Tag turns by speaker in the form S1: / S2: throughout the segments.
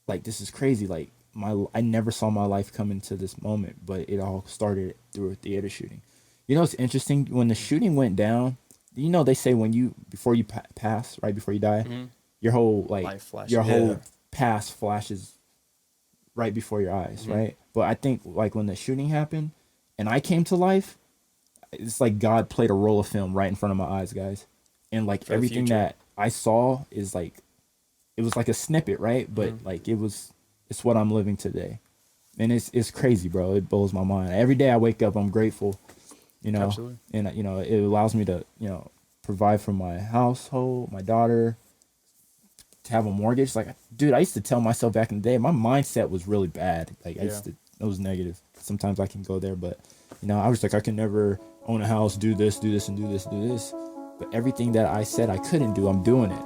S1: like, this is crazy. Like, I never saw my life come into this moment, but it all started through a theater shooting. You know, it's interesting when the shooting went down. You know, they say when you before you pass, right before you die,
S2: Mm-hmm.
S1: your whole
S2: Life flashes.
S1: your whole
S3: Yeah.
S1: past flashes right before your eyes,
S2: Mm-hmm.
S1: right? But I think like when the shooting happened, and I came to life, it's like God played a roll of film right in front of my eyes, guys, and like
S2: For the
S1: everything
S2: future.
S1: that I saw is like it was like a snippet, right? But
S2: Mm-hmm.
S1: like it's what I'm living today, and it's crazy, bro. It blows my mind. Every day I wake up, I'm grateful, you know,
S2: Absolutely.
S1: and it allows me to provide for my household, my daughter, to have a mortgage. Like, dude, I used to tell myself back in the day, my mindset was really bad. Like,
S2: Yeah.
S1: it was negative. Sometimes I can go there, but I was like, I can never own a house, do this, and do this, do this. But everything that I said I couldn't do, I'm doing it,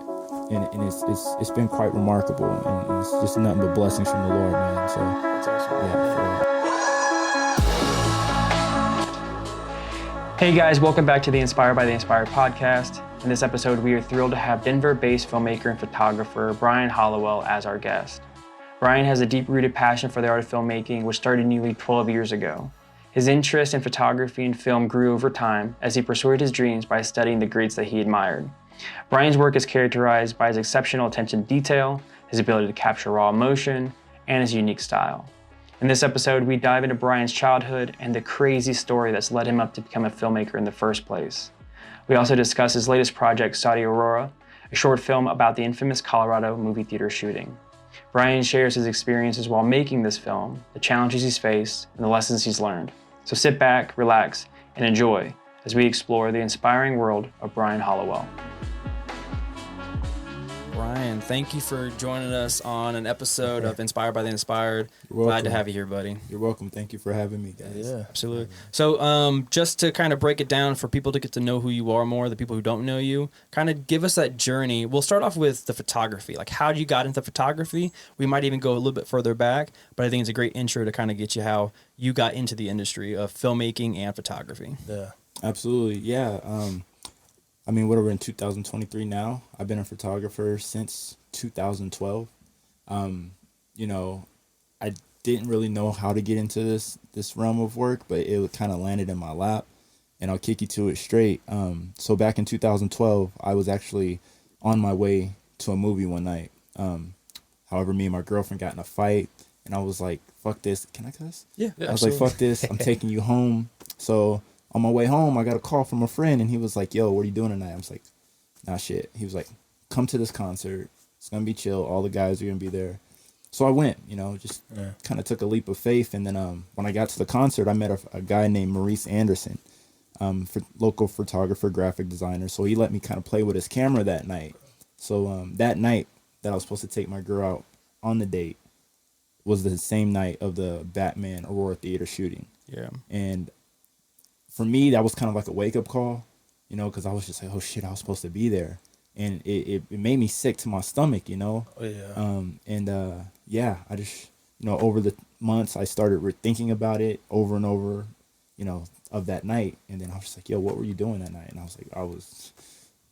S1: and it's been quite remarkable, and it's just nothing but blessings from the Lord, man. So
S2: That's awesome.
S1: yeah, for real.
S2: Hey guys, welcome back to the Inspired by the Inspired podcast. In this episode, we are thrilled to have Denver-based filmmaker and photographer Brien Hollowell as our guest. Brien has a deep-rooted passion for the art of filmmaking, which started nearly 12 years ago. His interest in photography and film grew over time as he pursued his dreams by studying the greats that he admired. Brien's work is characterized by his exceptional attention to detail, his ability to capture raw emotion, and his unique style. In this episode, we dive into Brien's childhood and the crazy story that's led him up to become a filmmaker in the first place. We also discuss his latest project, Saudi Aurora, a short film about the infamous Colorado movie theater shooting. Brien shares his experiences while making this film, the challenges he's faced, and the lessons he's learned. So sit back, relax, and enjoy as we explore the inspiring world of Brien Hollowell. Brien, thank you for joining us on an episode of Inspired by the Inspired.
S1: You're
S2: Glad to
S1: welcome.
S2: have you here, buddy.
S1: You're welcome. Thank you for having me, guys.
S3: Yeah.
S2: Absolutely. So just to kind of break it down for people to get to know who you are more, the people who don't know you, kind of give us that journey. We'll start off with the photography. Like, how you got into photography? We might even go a little bit further back, but I think it's a great intro to kind of get you how you got into the industry of filmmaking and photography.
S3: Yeah.
S1: Absolutely. Yeah. I mean, what are we in 2023 now? I've been a photographer since 2012. You know, I didn't really know how to get into this realm of work, but it kind of landed in my lap, and I'll kick you to it straight. So back in 2012, I was actually on my way to a movie one night. However, me and my girlfriend got in a fight, and I was like, "Fuck this! Can I cuss?"
S2: Yeah,
S1: I was like, "Fuck this! I'm taking you home." So on my way home, I got a call from a friend, and he was like, "Yo, what are you doing tonight?" I was like, "Nah, shit." He was like, "Come to this concert. It's gonna be chill. All the guys are gonna be there." So I went. Just kind of took a leap of faith, and then when I got to the concert, I met a guy named Maurice Anderson, local photographer, graphic designer. So he let me kind of play with his camera that night. So that night that I was supposed to take my girl out on the date was the same night of the Batman Aurora theater shooting.
S2: Yeah.
S1: And for me, that was kind of like a wake-up call, because I was just like, oh shit, I was supposed to be there, and it made me sick to my stomach.
S3: Oh, yeah.
S1: Yeah, I just, over the months, I started thinking about it over and over, of that night, and then I was just like, yo, what were you doing that night? And I was like, I was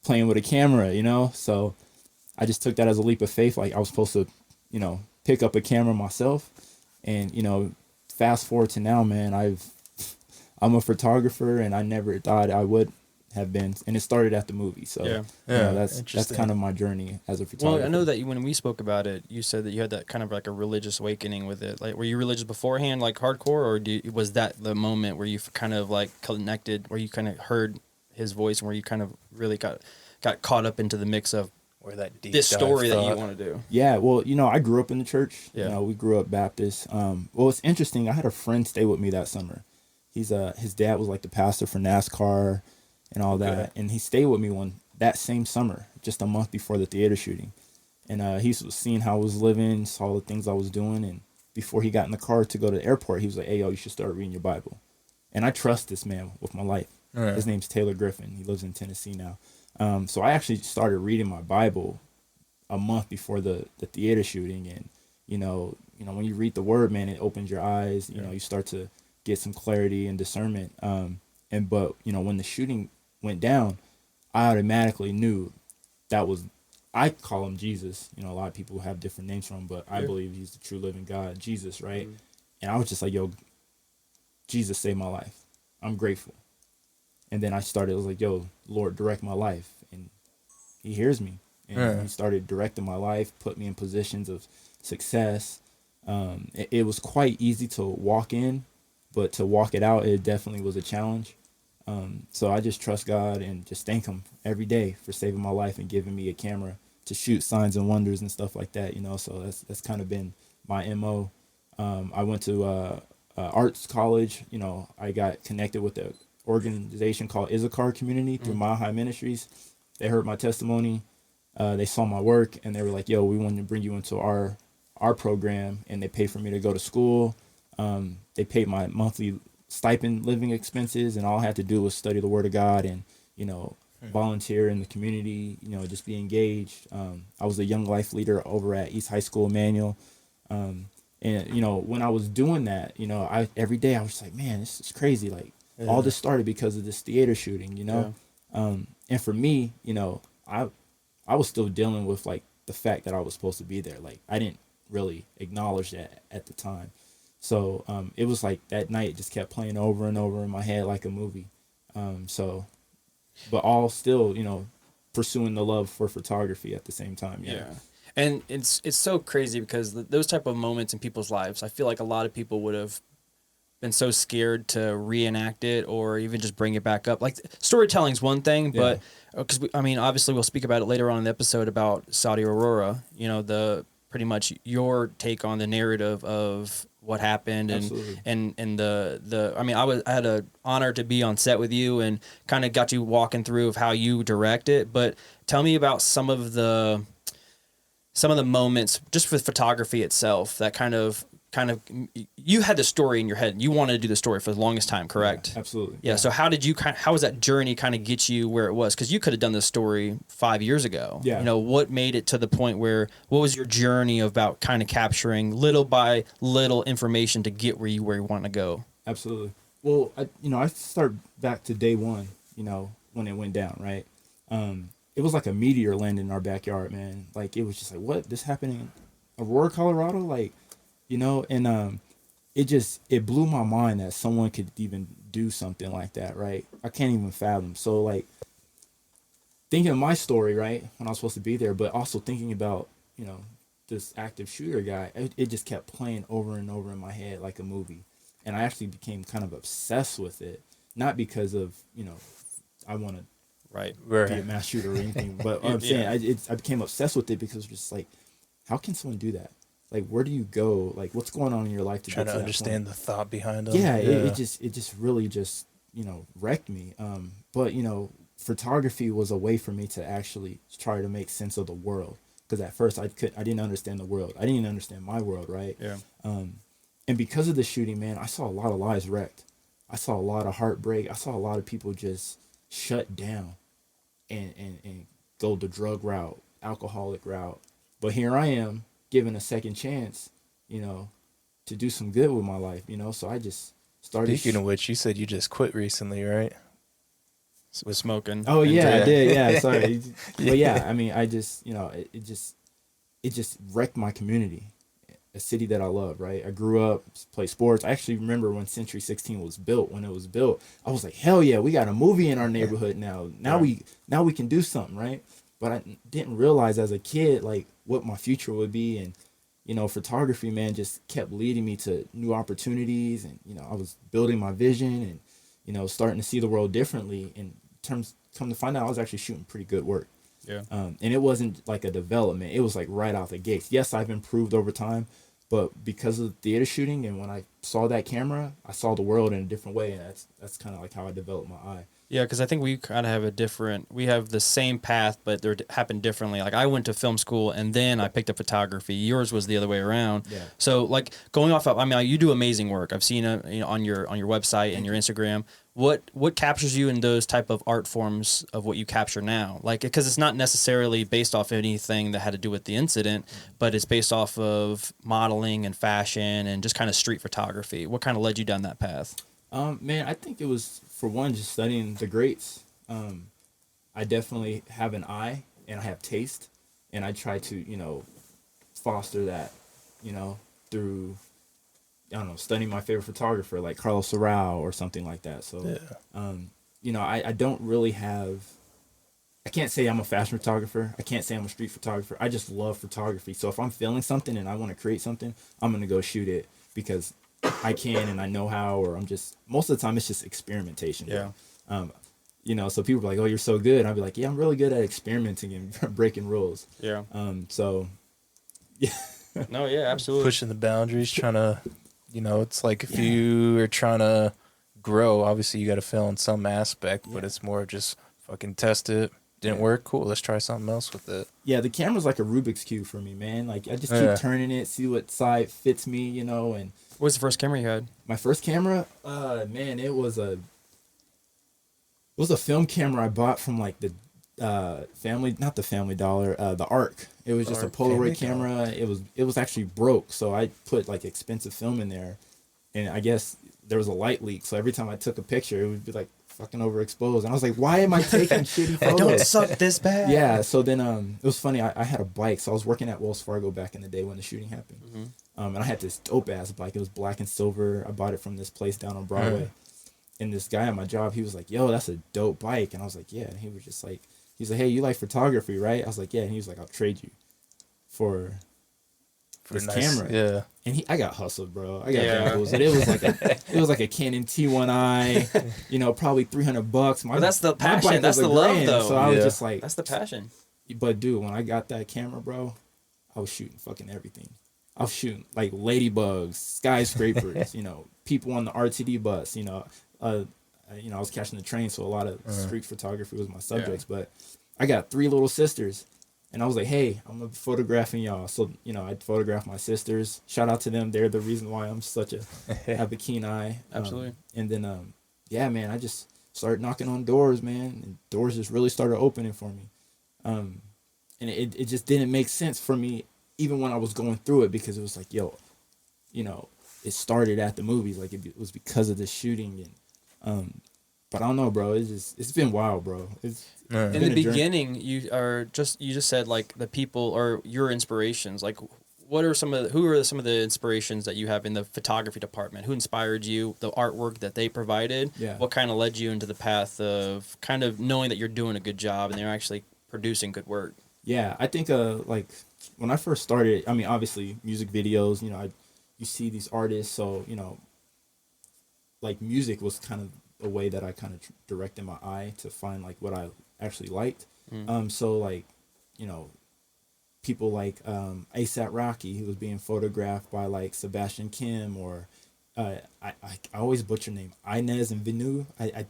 S1: playing with a camera, so I just took that as a leap of faith, like I was supposed to, pick up a camera myself, and fast forward to now, man, I'm a photographer, and I never thought I would have been, and it started at the movie. So
S2: Yeah.
S1: that's kind of my journey as a photographer.
S2: Well, I know that when we spoke about it, you said that you had that kind of like a religious awakening with it. Like, were you religious beforehand, like hardcore, or was that the moment where you kind of like connected, where you kind of heard his voice, and where you kind of really got caught up into the mix of
S3: Where that deep
S2: this
S3: dive
S2: story that you
S3: thought.
S2: want to do?
S1: Yeah, well, I grew up in the church.
S2: Yeah.
S1: We grew up Baptist. Well, it's interesting. I had a friend stay with me that summer. His dad was like the pastor for NASCAR and all that,
S3: Okay.
S1: and he stayed with me that same summer, just a month before the theater shooting. And he was seeing how I was living, saw the things I was doing, and before he got in the car to go to the airport, he was like, "Hey, yo, you should start reading your Bible." And I trust this man with my life.
S3: Right.
S1: His name's Taylor Griffin. He lives in Tennessee now. So I actually started reading my Bible a month before the theater shooting, and when you read the word, man, it opens your eyes. You start to get some clarity and discernment. But when the shooting went down, I automatically knew I call him Jesus. You know, a lot of people have different names for him, but I believe he's the true living God, Jesus, right? And I was just like, yo, Jesus saved my life. I'm grateful. And then I was like, yo, Lord, direct my life. And he hears me. And he started directing my life, put me in positions of success. It was quite easy to walk in, but to walk it out, it definitely was a challenge. So I just trust God and just thank him every day for saving my life and giving me a camera to shoot signs and wonders and stuff like that, you know. So that's kind of been my MO. I went to arts college. You know, I got connected with the organization called Issachar Community through Mile High Ministries. They heard my testimony. They saw my work and they were like, yo, we want to bring you into our program. And they paid for me to go to school. They paid my monthly stipend living expenses, and all I had to do was study the word of God and, you know, volunteer in the community, you know, just be engaged. I was a young life leader over at East High School Manual. And, you know, when I was doing that, you know, every day I was like, man, this is crazy. Like all this started because of this theater shooting, you know? And for me, you know, I was still dealing with like the fact that I was supposed to be there. Like I didn't really acknowledge that at the time. So it was like that night just kept playing over and over in my head like a movie. But all still, you know, pursuing the love for photography at the same time. Yeah.
S2: And it's so crazy because those type of moments in people's lives, I feel like a lot of people would have been so scared to reenact it or even just bring it back up. Like storytelling's one thing, but because I mean, obviously we'll speak about it later on in the episode about Saudi Aurora, you know, the pretty much your take on the narrative of what happened and the I mean, I had a honor to be on set with you and kind of got you walking through of how you direct it, but tell me about some of the moments just for photography itself that kind of you had the story in your head and you wanted to do the story for the longest time, correct?
S1: Yeah, absolutely.
S2: Yeah. So how was that journey kind of get you where it was? Because you could have done this story 5 years ago.
S1: Yeah.
S2: You know, what made it to the point what was your journey about kind of capturing little by little information to get where you want to go?
S1: Absolutely. Well, I start back to day one, you know, when it went down, right? It was like a meteor landed in our backyard, man. Like it was just like, what? This happened in Aurora, Colorado? Like, you know, and it blew my mind that someone could even do something like that, right? I can't even fathom. So like thinking of my story, right, when I was supposed to be there, but also thinking about, you know, this active shooter guy, it just kept playing over and over in my head like a movie. And I actually became kind of obsessed with it, not because of, you know, I want to be a mass shooter or anything, but I'm saying I became obsessed with it because it's just like, how can someone do that? Like, where do you go? Like, what's going on in your life to
S3: try
S1: get
S3: to
S1: that
S3: understand
S1: point?
S3: the thought behind them?
S1: Yeah, it just really just, you know, wrecked me. But you know, photography was a way for me to actually try to make sense of the world. Because at first I didn't understand the world. I didn't even understand my world, right?
S2: Yeah.
S1: And because of the shooting, man, I saw a lot of lives wrecked. I saw a lot of heartbreak. I saw a lot of people just shut down and go the drug route, alcoholic route. But here I am, given a second chance, you know, to do some good with my life, you know. So I just started.
S3: Speaking of which, you said you just quit recently, right?
S2: With smoking.
S1: Oh yeah, I did. Yeah, sorry. But yeah, I mean, I just, you know, it just wrecked my community, a city that I love. Right, I grew up, played sports. I actually remember when Century 16 was built. When it was built, I was like, hell yeah, we got a movie in our neighborhood now. Now we can do something, right? But I didn't realize as a kid like what my future would be, and you know, photography, man, just kept leading me to new opportunities, and you know, I was building my vision, and you know, starting to see the world differently. And come to find out, I was actually shooting pretty good work.
S2: Yeah.
S1: And it wasn't like a development; it was like right out the gates. Yes, I've improved over time, but because of theater shooting, and when I saw that camera, I saw the world in a different way, and that's kind of like how I developed my eye.
S2: Yeah, because I think we kind of have we have the same path, but they happened differently. Like I went to film school and then I picked up photography. Yours was the other way around.
S1: Yeah.
S2: So like going off of, I mean, you do amazing work. I've seen it, you know, on your website and your Instagram. What captures you in those type of art forms of what you capture now? Like, because it's not necessarily based off anything that had to do with the incident, but it's based off of modeling and fashion and just kind of street photography. What kind of led you down that path?
S1: Man, I think it was, for one, just studying the greats. I definitely have an eye and I have taste. and I try to, foster that, through, I don't know, studying my favorite photographer like Carlos Sorao or something like that. So, I don't really have. I can't say I'm a fashion photographer. I can't say I'm a street photographer. I just love photography. So if I'm feeling something and I want to create something, I'm gonna go shoot it because I can and I know how. Or I'm just most of the time it's just experimentation.
S2: Yeah.
S1: So people are like, "Oh, you're so good." I'll be like, "Yeah, I'm really good at experimenting and breaking rules."
S2: Yeah.
S1: So, yeah.
S2: No, yeah, absolutely.
S3: Pushing the boundaries, trying to, it's like if you are trying to grow, obviously you got to fail in some aspect, but it's more just fucking test it. Didn't work? Cool. Let's try something else with it.
S1: Yeah, the camera's like a Rubik's Cube for me, man. Like, I just keep turning it, see what side fits me, and...
S2: What's the first camera you had?
S1: My first camera? Man, it was a film camera I bought from, like, the not the Family Dollar, the Arc. It was just a Polaroid camera. It was actually broke, so I put, like, expensive film in there, and I guess there was a light leak, so every time I took a picture, it would be, like, fucking overexposed, and I was like, why am I taking shitty photos?
S2: Don't suck this bad.
S1: Yeah, so then it was funny. I had a bike, so I was working at Wells Fargo back in the day when the shooting happened. And I had this dope ass bike. It was black and silver. I bought it from this place down on Broadway. And this guy at my job, he was like, "Yo, that's a dope bike." And I was like, "Yeah." And he was just like, he's like, "Hey, you like photography, right?" I was like, "Yeah." And he was like, "I'll trade you for this camera."
S3: Yeah.
S1: And I got hustled, bro. I got bamboozled. And it was like a Canon T1i, probably $300.
S2: But that's the passion. That's the love, though.
S1: So I was just like,
S2: that's the passion.
S1: But dude, when I got that camera, bro, I was shooting fucking everything. I was shooting like ladybugs, skyscrapers, people on the RTD bus, I was catching the train, so a lot of street photography was my subjects. But I got 3 little sisters, and I was like, "Hey, I'm gonna be photographing y'all." So I'd photograph my sisters. Shout out to them; they're the reason why I'm have a keen eye.
S2: Absolutely.
S1: And then, man, I just started knocking on doors, man, and doors just really started opening for me. And it just didn't make sense for me, even when I was going through it, because it was like, yo, it started at the movies, like it was because of the shooting, and but I don't know, bro. It's been wild, bro.
S2: In the beginning, you just said like the people or your inspirations. Like, who are some of the inspirations that you have in the photography department? Who inspired you? The artwork that they provided.
S1: Yeah.
S2: What kind of led you into the path of kind of knowing that you're doing a good job and they're actually producing good work?
S1: Yeah, I think like when I first started, I mean, obviously music videos. You see these artists, so like music was kind of a way that I kind of directed my eye to find like what I actually liked. So like, people like ASAP Rocky, who was being photographed by like Sebastian Kim, or I always butcher name, Inez and Vinu. I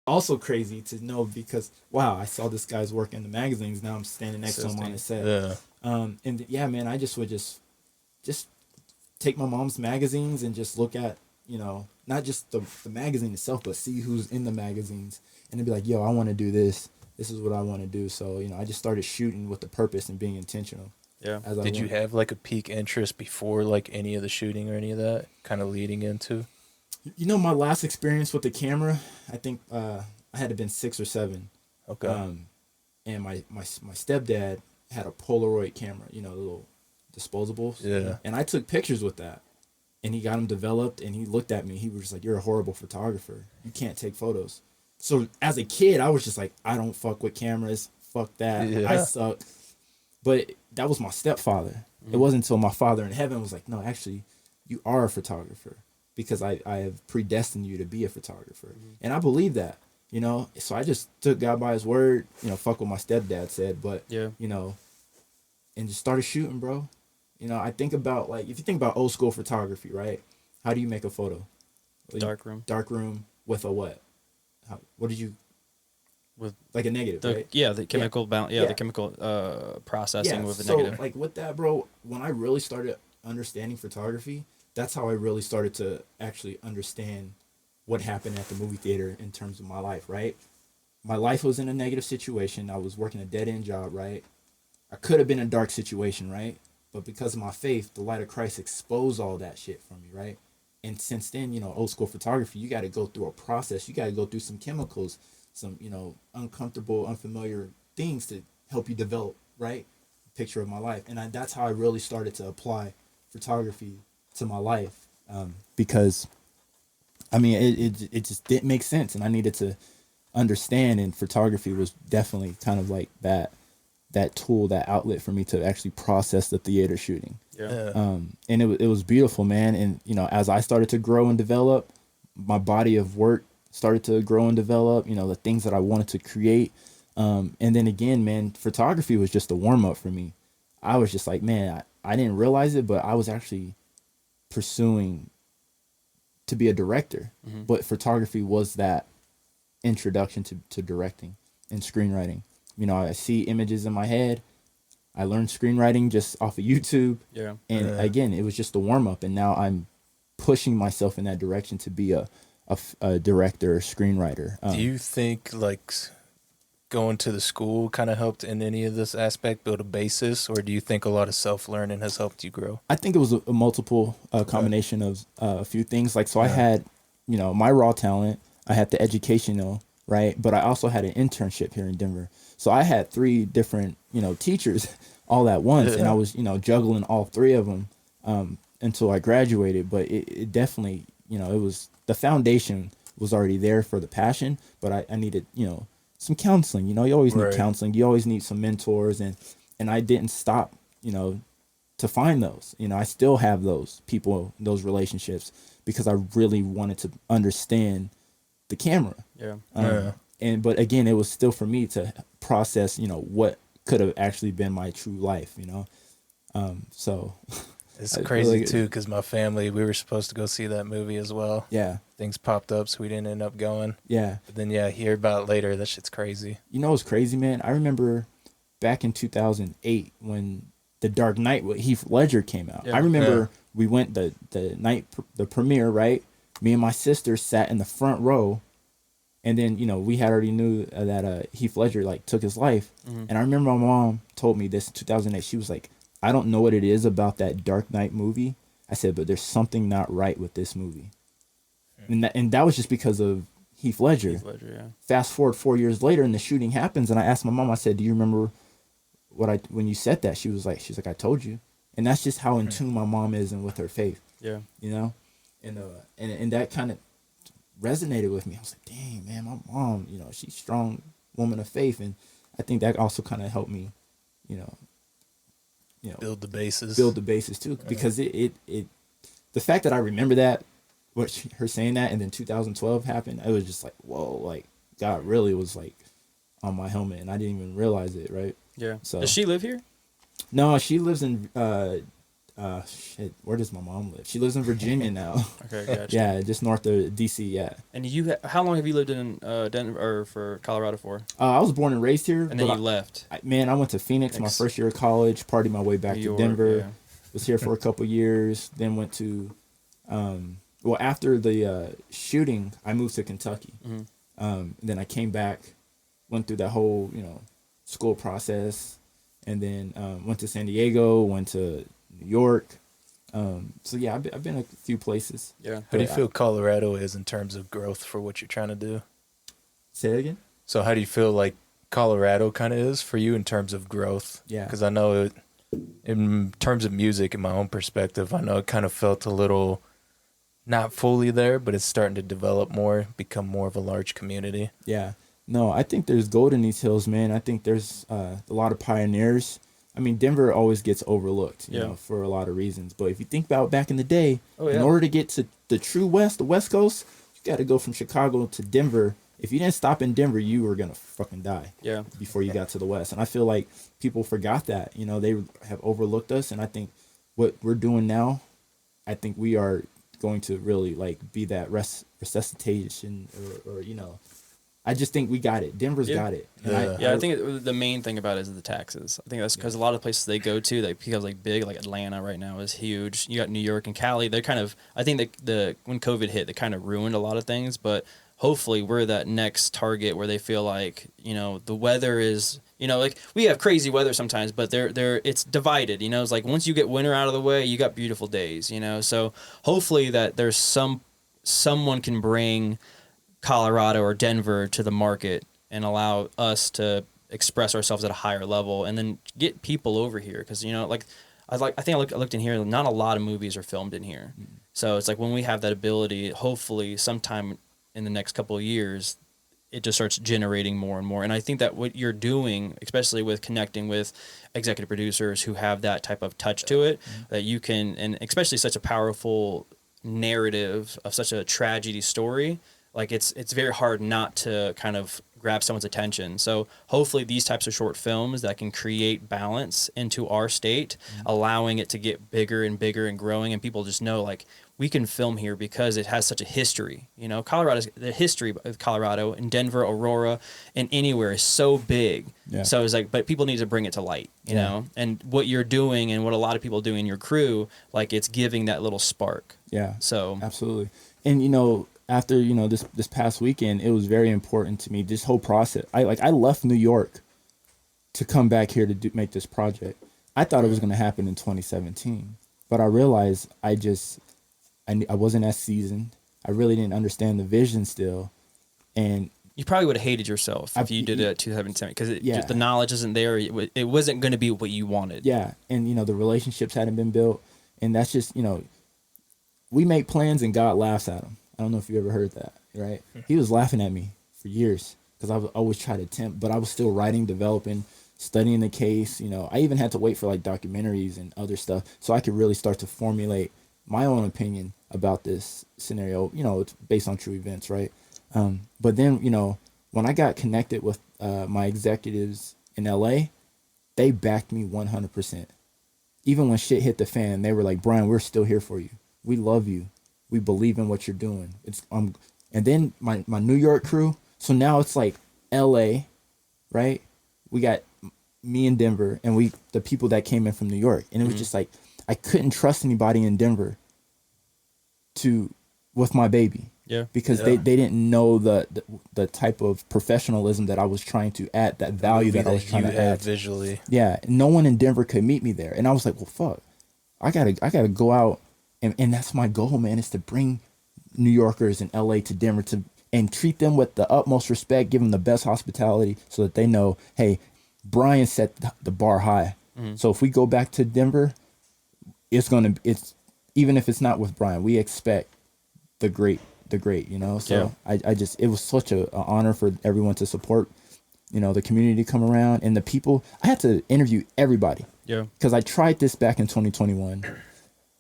S1: also crazy to know because wow, I saw this guy's work in the magazines. Now I'm standing next to him on his set.
S3: Yeah.
S1: And yeah, man, I just would just take my mom's magazines and just look at, not just the magazine itself, but see who's in the magazines, and then be like, yo, I want to do this. This is what I want to do. So, I just started shooting with the purpose and being intentional.
S2: Yeah.
S3: Did you have like a peak interest before like any of the shooting or any of that kind of leading into?
S1: My last experience with the camera, I think I had to have been 6 or 7.
S3: Okay.
S1: And my stepdad had a Polaroid camera, the little disposables.
S3: Yeah.
S1: And I took pictures with that. And he got them developed, and he looked at me. He was just like, "You're a horrible photographer. You can't take photos." So as a kid, I was just like, I don't fuck with cameras. Fuck that.
S3: Yeah.
S1: I suck. But that was my stepfather. It wasn't until my father in heaven was like, "No, actually, you are a photographer because I have predestined you to be a photographer." And I believe that, So I just took God by his word, fuck what my stepdad said, but, and just started shooting, bro. I think about, like, if you think about old school photography, right? How do you make a photo?
S2: Darkroom.
S1: Darkroom with a what? What did you...
S2: With
S1: like a negative, right?
S2: Yeah, the chemical the chemical processing with the negative.
S1: Like with that, bro, when I really started understanding photography, that's how I really started to actually understand what happened at the movie theater in terms of my life, right? My life was in a negative situation. I was working a dead-end job, right? I could have been in a dark situation, right? But because of my faith, the light of Christ exposed all that shit from me, right? And since then, you know, old school photography, you got to go through a process. You got to go through some chemicals, some, you know, uncomfortable, unfamiliar things to help you develop, right? Picture of my life. And that's how I really started to apply photography to my life. Because, I mean, it just didn't make sense. And I needed to understand, and photography was definitely kind of like that tool, that outlet for me to actually process the theater shooting.
S2: Yeah.
S1: And it was beautiful, man. And, you know, as I started to grow and develop, my body of work started to grow and develop, you know, the things that I wanted to create. And then again, man, photography was just a warm up for me. I was just like, man, I didn't realize it, but I was actually pursuing to be a director. But photography was that introduction to directing and screenwriting. You know, I see images in my head. I learned screenwriting just off of YouTube.
S2: Yeah.
S1: And again, it was just a warm up. And now I'm pushing myself in that direction to be a director or screenwriter.
S3: Do you think like going to the school kind of helped in any of this aspect, build a basis, or do you think a lot of self-learning has helped you grow?
S1: I think it was a multiple combination of a few things. Like, so I had, you know, my raw talent. I had the educational, right? But I also had an internship here in Denver. So I had 3 different, you know, teachers all at once. And I was, you know, juggling all 3 of them until I graduated. But it definitely, you know, it was, the foundation was already there for the passion, but I needed, you know, some counseling. You know, you always need counseling. You always need some mentors. And I didn't stop, you know, to find those. You know, I still have those people, those relationships, because I really wanted to understand the camera.
S2: Yeah.
S1: But again, it was still for me to process, you know, what could have actually been my true life, you know? So
S3: it's crazy too, because my family, we were supposed to go see that movie as well.
S1: Yeah.
S3: Things popped up, so we didn't end up going.
S1: Yeah.
S3: But then, hear about it later. That shit's crazy. You
S1: know what's crazy, man? I remember back in 2008 when The Dark Knight with Heath Ledger came out. I remember we went the night, the premiere, right? Me and my sister sat in the front row. And then, you know, we had already knew that Heath Ledger, like, took his life. And I remember my mom told me this in 2008. She was like, I don't know what it is about that Dark Knight movie. I said, but there's something not right with this movie. And that was just because of Heath Ledger.
S2: Heath Ledger, yeah.
S1: Fast forward 4 years later, and the shooting happens. And I asked my mom, I said, do you remember when you said that? She's like, I told you. And that's just how in tune my mom is and with her faith.
S2: Yeah.
S1: You know? And that kind of resonated with me. I was like, dang, man, my mom, you know, she's a strong woman of faith. And I think that also kind of helped me, you know,
S3: build the basis
S1: too, because it the fact that I remember that, her saying that, and then 2012 happened, it was just like, whoa, like God really was like on my helmet, and I didn't even realize it, right?
S2: Yeah.
S1: So
S2: does she live here?
S1: No, she lives in where does my mom live? She lives in Virginia now.
S2: Okay, gotcha.
S1: Yeah, just north of DC. Yeah.
S2: And how long have you lived in Denver or for Colorado for?
S1: I was born and raised here,
S2: and then you left.
S1: I went to Phoenix my first year of college, partied my way back to Denver. Yeah. Was here for a couple years, then went to after the shooting, I moved to Kentucky. Then I came back, went through that whole, you know, school process, and then went to San Diego, went to New York. So yeah, I've been a few places.
S2: Yeah.
S3: How do you feel Colorado is in terms of growth for what you're trying to do?
S1: Say it again?
S3: So how do you feel like Colorado kind of is for you in terms of growth?
S1: Yeah.
S3: Because I know in terms of music, in my own perspective, I know it kind of felt a little not fully there, but it's starting to develop more, become more of a large community.
S1: Yeah. No, I think there's gold in these hills, man. I think there's a lot of pioneers. I mean, Denver always gets overlooked, you know, for a lot of reasons. But if you think about back in the day, in order to get to the true West, the West Coast, you got to go from Chicago to Denver. If you didn't stop in Denver, you were going to fucking die before you got to the West. And I feel like people forgot that. You know, they have overlooked us. And I think what we're doing now, I think we are going to really, like, be that resuscitation or you know, I just think we got it. Denver's got it. And
S2: I think the main thing about it is the taxes. I think that's because a lot of places they go to, like, becomes like big, like Atlanta right now is huge. You got New York and Cali. They're kind of, I think when COVID hit, they kind of ruined a lot of things. But
S4: hopefully we're that next target where they feel like, the weather is, like we have crazy weather sometimes, but it's divided, it's like once you get winter out of the way, you got beautiful days, so hopefully that there's someone can bring Colorado or Denver to the market and allow us to express ourselves at a higher level and then get people over here. Cause I looked in here, not a lot of movies are filmed in here. So it's like when we have that ability, hopefully sometime in the next couple of years, it just starts generating more and more. And I think that what you're doing, especially with connecting with executive producers who have that type of touch to it, that you can, and especially such a powerful narrative of such a tragedy story, like it's very hard not to kind of grab someone's attention. So hopefully these types of short films that can create balance into our state, allowing it to get bigger and bigger and growing, and people just know like we can film here because it has such a history. The history of Colorado and Denver, Aurora, and anywhere is so big. Yeah. So it's like, but people need to bring it to light, you know, and what you're doing and what a lot of people do in your crew, like it's giving that little spark.
S1: Yeah.
S4: So
S1: absolutely. And, after, this past weekend, it was very important to me, this whole process. I left New York to come back here to make this project. I thought it was going to happen in 2017, but I realized I wasn't as seasoned. I really didn't understand the vision still. And
S4: you probably would have hated yourself if you did it at 2017 because the knowledge isn't there. It wasn't going to be what you wanted.
S1: Yeah. And, the relationships hadn't been built. And that's just, we make plans and God laughs at them. I don't know if you ever heard that, right? He was laughing at me for years because I was always trying to attempt, but I was still writing, developing, studying the case. I even had to wait for like documentaries and other stuff so I could really start to formulate my own opinion about this scenario. It's based on true events, right? But then, when I got connected with my executives in LA, they backed me 100%. Even when shit hit the fan, they were like, Brien, we're still here for you. We love you. We believe in what you're doing. And then my New York crew. So now it's like LA, right? We got me in Denver and the people that came in from New York. And it was just like, I couldn't trust anybody in Denver with my baby.
S4: Yeah.
S1: Because they didn't know the type of professionalism that I was trying to add, that value that I was trying to add
S3: visually.
S1: Yeah. No one in Denver could meet me there. And I was like, well, fuck, I gotta go out. And that's my goal, man, is to bring New Yorkers in LA to Denver and treat them with the utmost respect, give them the best hospitality so that they know, hey, Brien set the bar high. So if we go back to Denver, it's even if it's not with Brien, we expect the great, So it was such an honor for everyone to support, the community to come around and the people. I had to interview everybody.
S4: Yeah.
S1: Because I tried this back in 2021.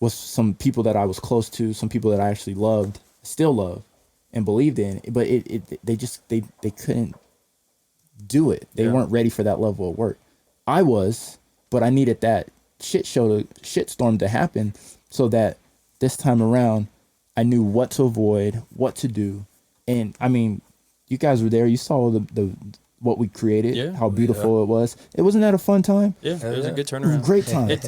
S1: Was some people that I was close to, some people that I actually loved, still love, and believed in, but they couldn't do it. They weren't ready for that level of work. I was, but I needed that shitstorm to happen so that this time around I knew what to avoid, what to do. And I mean, you guys were there. You saw the what we created, how beautiful it was. It wasn't that a fun time?
S4: Yeah, it was a good turnaround.
S1: Great time.
S4: It's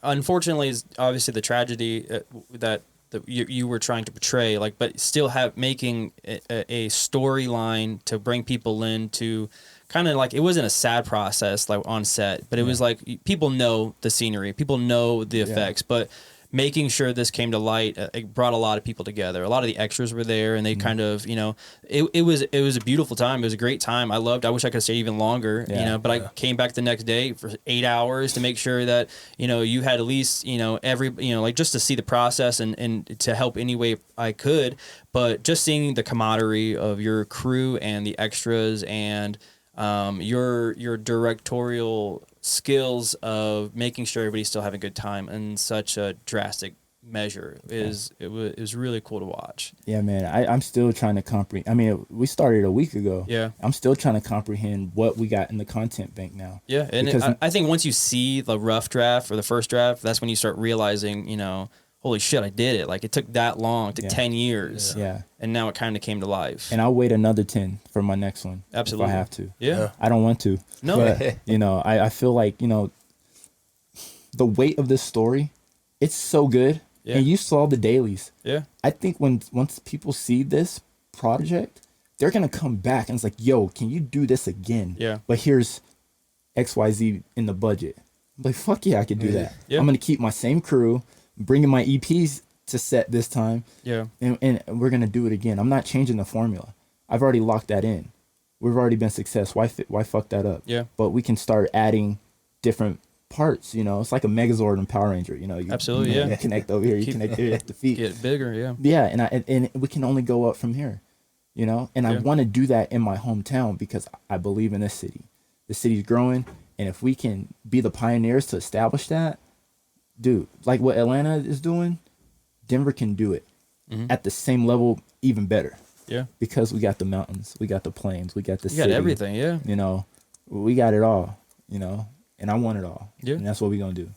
S4: unfortunately is obviously the tragedy that you were trying to portray, like, but still making a storyline to bring people in to kind of like, it wasn't a sad process like on set, but it was like people know the scenery, people know the effects, but making sure this came to light, it brought a lot of people together. A lot of the extras were there, and they kind of, it was a beautiful time. It was a great time. I wish I could stay even longer, but I came back the next day for 8 hours to make sure that, you had at least, like just to see the process and to help any way I could. But just seeing the camaraderie of your crew and the extras and your directorial skills of making sure everybody's still having a good time in such a drastic measure it was really cool to watch.
S1: Yeah, man. I'm still trying to comprehend. I mean, we started a week ago. Yeah. I'm still trying to comprehend what we got in the content bank now.
S4: Yeah, and I think once you see the rough draft or the first draft, that's when you start realizing, holy shit, I did it. Like, it took that long. It took 10 years. Yeah. And now it kind of came to life.
S1: And I'll wait another 10 for my next one.
S4: Absolutely.
S1: If I have to.
S4: Yeah.
S1: I don't want to.
S4: No.
S1: But, I feel like, the weight of this story, it's so good. Yeah. And you saw the dailies.
S4: Yeah.
S1: I think once people see this project, they're gonna come back and it's like, yo, can you do this again?
S4: Yeah.
S1: But here's XYZ in the budget. I'm like, fuck yeah, I could do that.
S4: Yeah.
S1: I'm gonna keep my same crew, bringing my EPs to set this time,
S4: Yeah.
S1: and we're gonna do it again. I'm not changing the formula. I've already locked that in. We've already been success. Why fuck that up?
S4: Yeah.
S1: But we can start adding different parts. You know, it's like a Megazord and Power Ranger. You know,
S4: Absolutely, yeah.
S1: You connect over here, you connect here at the feet.
S4: Get bigger, yeah.
S1: Yeah, and we can only go up from here. You know, and I
S4: Yeah.
S1: want to do that in my hometown because I believe in this city. The city's growing, and if we can be the pioneers to establish that, dude, like what Atlanta is doing, Denver can do it at the same level, even better.
S4: Yeah.
S1: Because we got the mountains, we got the plains, we got the
S4: You
S1: city.
S4: got everything, yeah.
S1: You know, we got it all. You know, and I want it all.
S4: Yeah.
S1: And that's what we're gonna do.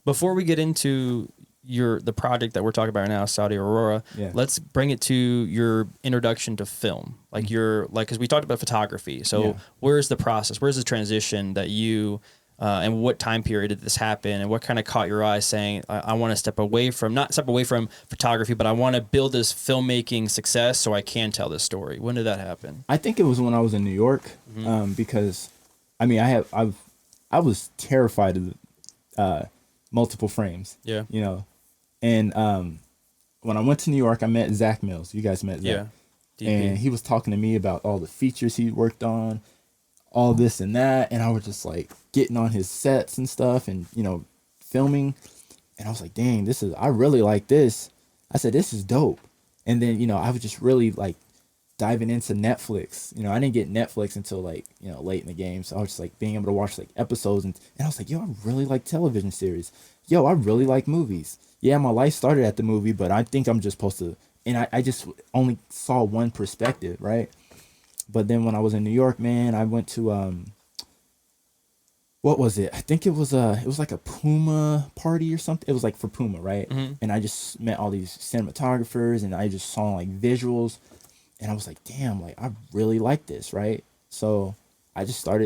S4: Before we get into the project that we're talking about right now, Saudi Aurora,
S1: Yeah.
S4: let's bring it to your introduction to film. Like because we talked about photography. So
S1: Yeah.
S4: where's the process? Where's the transition that you and what time period did this happen, and what kind of caught your eye saying, I want to not step away from photography, but I want to build this filmmaking success so I can tell this story. When did that happen?
S1: I think it was when I was in New York, because I mean I was terrified of multiple frames.
S4: Yeah.
S1: You know, and when I went to New York, I met Zach Mills. You guys met Zach.
S4: Yeah. DP.
S1: And he was talking to me about all the features he worked on, all this and that, and I was just like getting on his sets and stuff, and you know, filming, and I was like, dang, I really like this. I said, this is dope. And then, you know, I was just really like diving into Netflix. You know, I didn't get Netflix until like, you know, late in the game, so I was just like being able to watch like episodes, and I was like, yo, I really like television series. Yo, I really like movies. Yeah, my life started at the movie, but I think I'm just supposed to, and I just only saw one perspective, right? But then when I was in New York, man, I went to what was it? I think it was like a Puma party or something. It was like for Puma, right? And I just met all these cinematographers, and I just saw like visuals, and I was like, damn, like I really like this, right? So I just got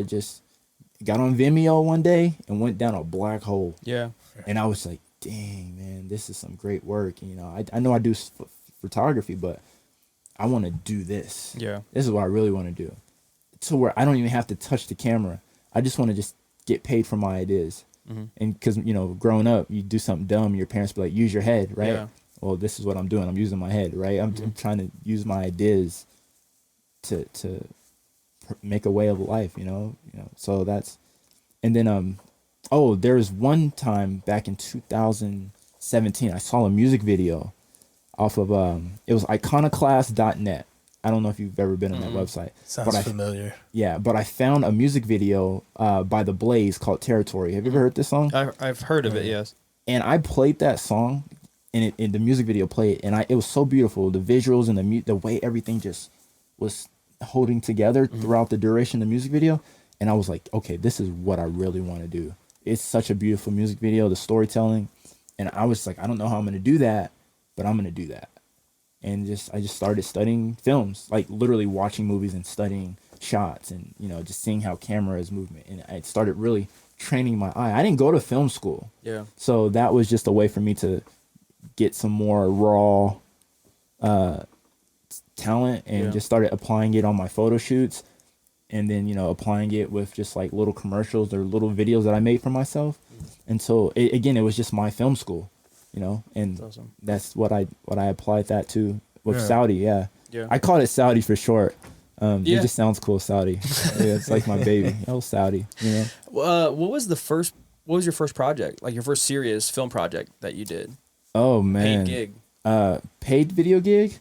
S1: on Vimeo one day and went down a black hole.
S4: Yeah.
S1: And I was like, dang, man, this is some great work. You know, I know I do photography, but I want to do this.
S4: Yeah.
S1: This is what I really want to do. To where I don't even have to touch the camera. I just want to just get paid for my ideas. And because, you know, growing up, you do something dumb, your parents be like, use your head, right?
S4: Yeah.
S1: Well, this is what I'm doing. I'm using my head, right? I'm trying to use my ideas to make a way of life, you know? So that's, and then, there was one time back in 2017, I saw a music video off of, it was iconoclast.net. I don't know if you've ever been on that website.
S3: Sounds familiar.
S1: Yeah, but I found a music video by The Blaze called Territory. Have you ever heard this song?
S4: I've heard of it, yes.
S1: And I played that song, and the music video played, and it was so beautiful. The visuals and the way everything just was holding together throughout the duration of the music video. And I was like, okay, this is what I really want to do. It's such a beautiful music video, the storytelling. And I was like, I don't know how I'm going to do that, but I'm going to do that. And I just started studying films, like literally watching movies and studying shots, and, you know, just seeing how camera is movement. And I started really training my eye. I didn't go to film school.
S4: Yeah.
S1: So that was just a way for me to get some more raw talent, and just started applying it on my photo shoots. And then, you know, applying it with just like little commercials or little videos that I made for myself. And so it was just my film school, you know, and
S4: That's awesome.
S1: that's what I applied that to with Saudi. Yeah.
S4: Yeah.
S1: I called it Saudi for short. It
S4: Yeah.
S1: just sounds cool, Saudi. Yeah, it's like my baby. Oh, Saudi, you know.
S4: What was your first project? Like your first serious film project that you did?
S1: Oh man.
S4: Paid gig.
S1: Paid video gig?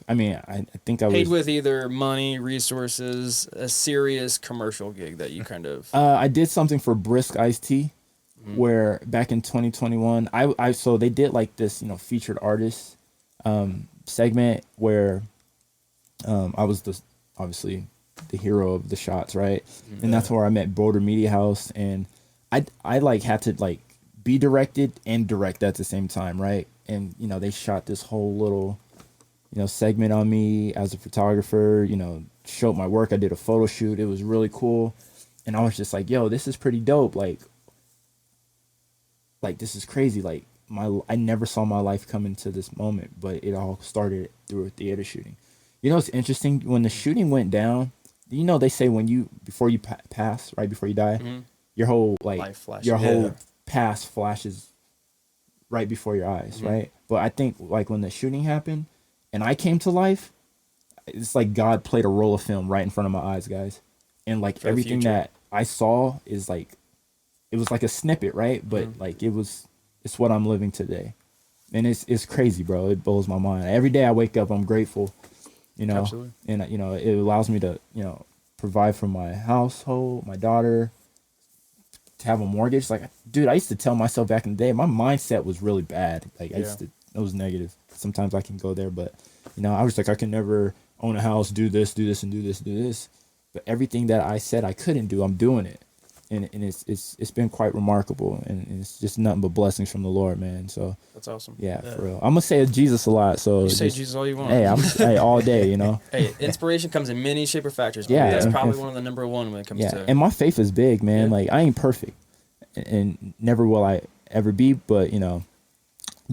S1: I mean, I think I
S4: Paid
S1: was
S4: with either money, resources, a serious commercial gig that you kind of.
S1: I did something for Brisk Iced Tea, where back in 2021, so they did like this, you know, featured artist segment where I was obviously the hero of the shots, right? And that's where I met Border Media House, and I like had to like be directed and direct at the same time, right? And you know, they shot this whole little, you know, segment on me as a photographer, you know, showed my work. I did a photo shoot. It was really cool. And I was just like, yo, this is pretty dope. Like this is crazy. Like, I never saw my life come into this moment, but it all started through a theater shooting. You know, it's interesting when the shooting went down. You know, they say before you pass, right before you die, your whole
S4: Life flashes.
S1: your whole past flashes right before your eyes, right? But I think like when the shooting happened and I came to life, it's like God played a roll of film right in front of my eyes, guys, and like
S4: For the
S1: everything
S4: future.
S1: that I saw is like, it was like a snippet, right? But like it's what I'm living today, and it's crazy, bro. It blows my mind. Every day I wake up, I'm grateful, you know,
S3: Absolutely.
S1: and you know it allows me to provide for my household, my daughter, to have a mortgage. Like, dude, I used to tell myself back in the day, my mindset was really bad. Like it was negative. Sometimes I can go there, but I was like, I can never own a house, do this, and do this. But everything that I said I couldn't do, I'm doing it. And it's been quite remarkable, and it's just nothing but blessings from the Lord, man. So
S4: That's awesome.
S1: yeah, for real. I'm gonna say Jesus a lot. So
S4: You say Jesus all you want.
S1: Hey, hey, all day, you know.
S4: Hey, inspiration comes in many shape or factors.
S1: Yeah,
S4: That's
S1: and-
S4: probably
S1: and-
S4: one of the number one when it comes
S1: Yeah,
S4: to.
S1: and my faith is big, man.
S4: Yeah.
S1: Like I ain't perfect, and never will I ever be. But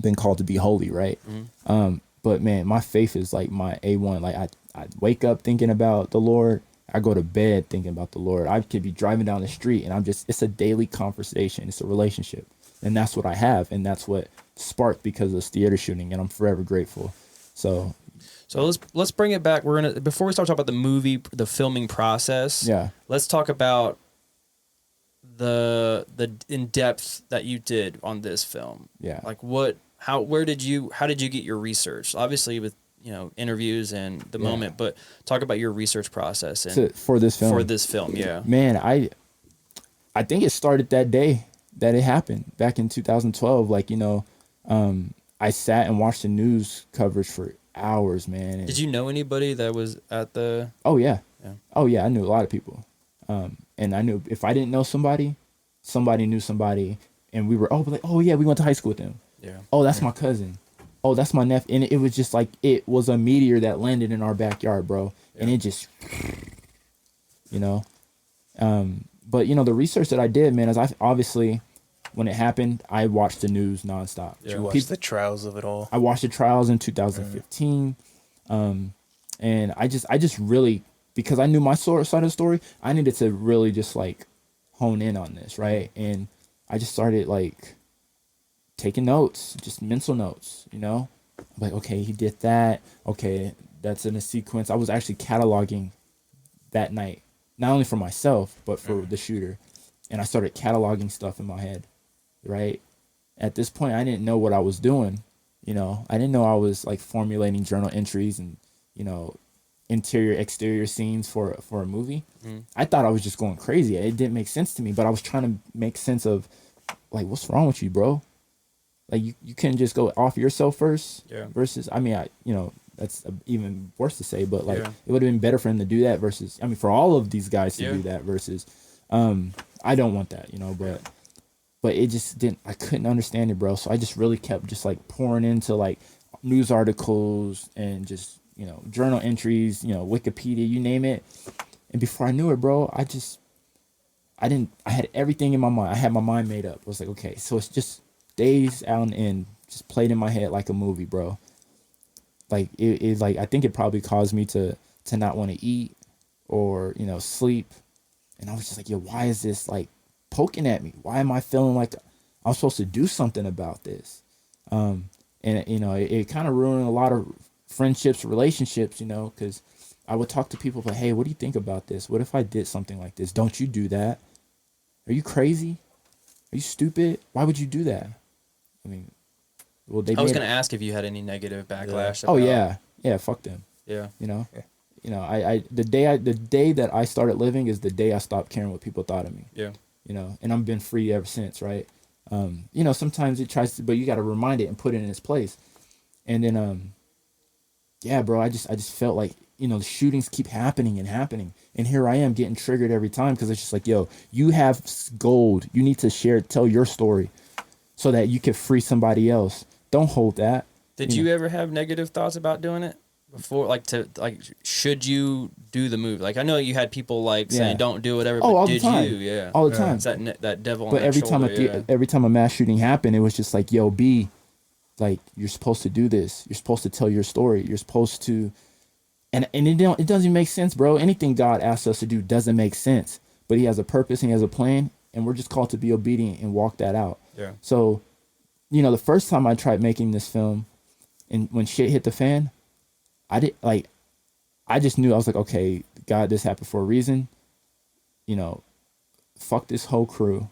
S1: been called to be holy, right? But man, my faith is like my A1. Like I wake up thinking about the Lord. I go to bed thinking about the Lord. I could be driving down the street and it's a daily conversation. It's a relationship. And that's what I have. And that's what sparked because of this theater shooting. And I'm forever grateful. So
S4: let's bring it back. Before we start talking about the movie, the filming process.
S1: yeah.
S4: Let's talk about the in depth that you did on this film.
S1: Yeah.
S4: Like how did you get your research? Obviously with interviews and the moment, but talk about your research process and
S1: For this film.
S4: For this film, yeah.
S1: Man, I think it started that day that it happened back in 2012. Like, I sat and watched the news coverage for hours, man. And
S4: Did you know anybody that was at the?
S1: Oh yeah.
S4: Yeah.
S1: Oh yeah, I knew a lot of people. And I knew if I didn't know somebody, somebody knew somebody, and we were yeah, we went to high school with them.
S4: Yeah.
S1: Oh, that's my cousin. Oh, that's my nephew. And it was just like, it was a meteor that landed in our backyard, bro. And it just, but the research that I did, man, is obviously when it happened, I watched the news nonstop.
S3: Did you watch the trials of it all?
S1: I watched the trials in 2015. And I just really, because I knew my side of the story, I needed to really just like hone in on this, right? And I just started like taking notes, just mental notes, like, okay, he did that. Okay, that's in a sequence. I was actually cataloging that night, not only for myself, but for the shooter. And I started cataloging stuff in my head, right? At this point, I didn't know what I was doing. I didn't know I was like formulating journal entries and, interior, exterior scenes for a movie. I thought I was just going crazy. It didn't make sense to me, but I was trying to make sense of like, what's wrong with you, bro? Like you couldn't just go off yourself first versus, that's even worse to say, but like it would have been better for him to do that versus, for all of these guys to do that versus, I don't want that, but it just didn't, I couldn't understand it, bro. So I just really kept just like pouring into like news articles and just, journal entries, Wikipedia, you name it. And before I knew it, bro, I had everything in my mind. I had my mind made up. I was like, okay, so it's just days out and in, just played in my head like a movie, bro. Like it like, I think it probably caused me to not want to eat or, sleep. And I was just like, yo, why is this like poking at me? Why am I feeling like I'm supposed to do something about this? And it kind of ruined a lot of friendships, relationships, because I would talk to people like, hey, what do you think about this? What if I did something like this? Don't you do that? Are you crazy? Are you stupid? Why would you do that? Well,
S4: I was gonna ask if you had any negative backlash.
S1: Oh yeah, fuck them.
S4: Yeah.
S1: I the day that I started living is the day I stopped caring what people thought of me.
S4: Yeah.
S1: And I've been free ever since, right? Sometimes it tries to, but you got to remind it and put it in its place. And then, yeah, bro, I just felt like, the shootings keep happening. And here I am getting triggered every time because it's just like, yo, you have gold. You need to tell your story so that you can free somebody else. Don't hold that.
S4: Did you ever have negative thoughts about doing it? before, like, should you do the movie? Like, I know you had people like
S1: Yeah.
S4: saying don't do whatever,
S1: Oh,
S4: but
S1: all the
S4: did
S1: time.
S4: you? Yeah,
S1: All the time.
S4: It's that devil on
S1: But
S4: that
S1: every
S4: shoulder.
S1: time every time a mass shooting happened, it was just like, yo, B, like, you're supposed to do this. You're supposed to tell your story. You're supposed to, and it doesn't even make sense, bro. Anything God asks us to do doesn't make sense. But He has a purpose and He has a plan, and we're just called to be obedient and walk that out.
S4: Yeah.
S1: So, the first time I tried making this film, and when shit hit the fan, I just knew, I was like, okay, God, this happened for a reason. Fuck this whole crew.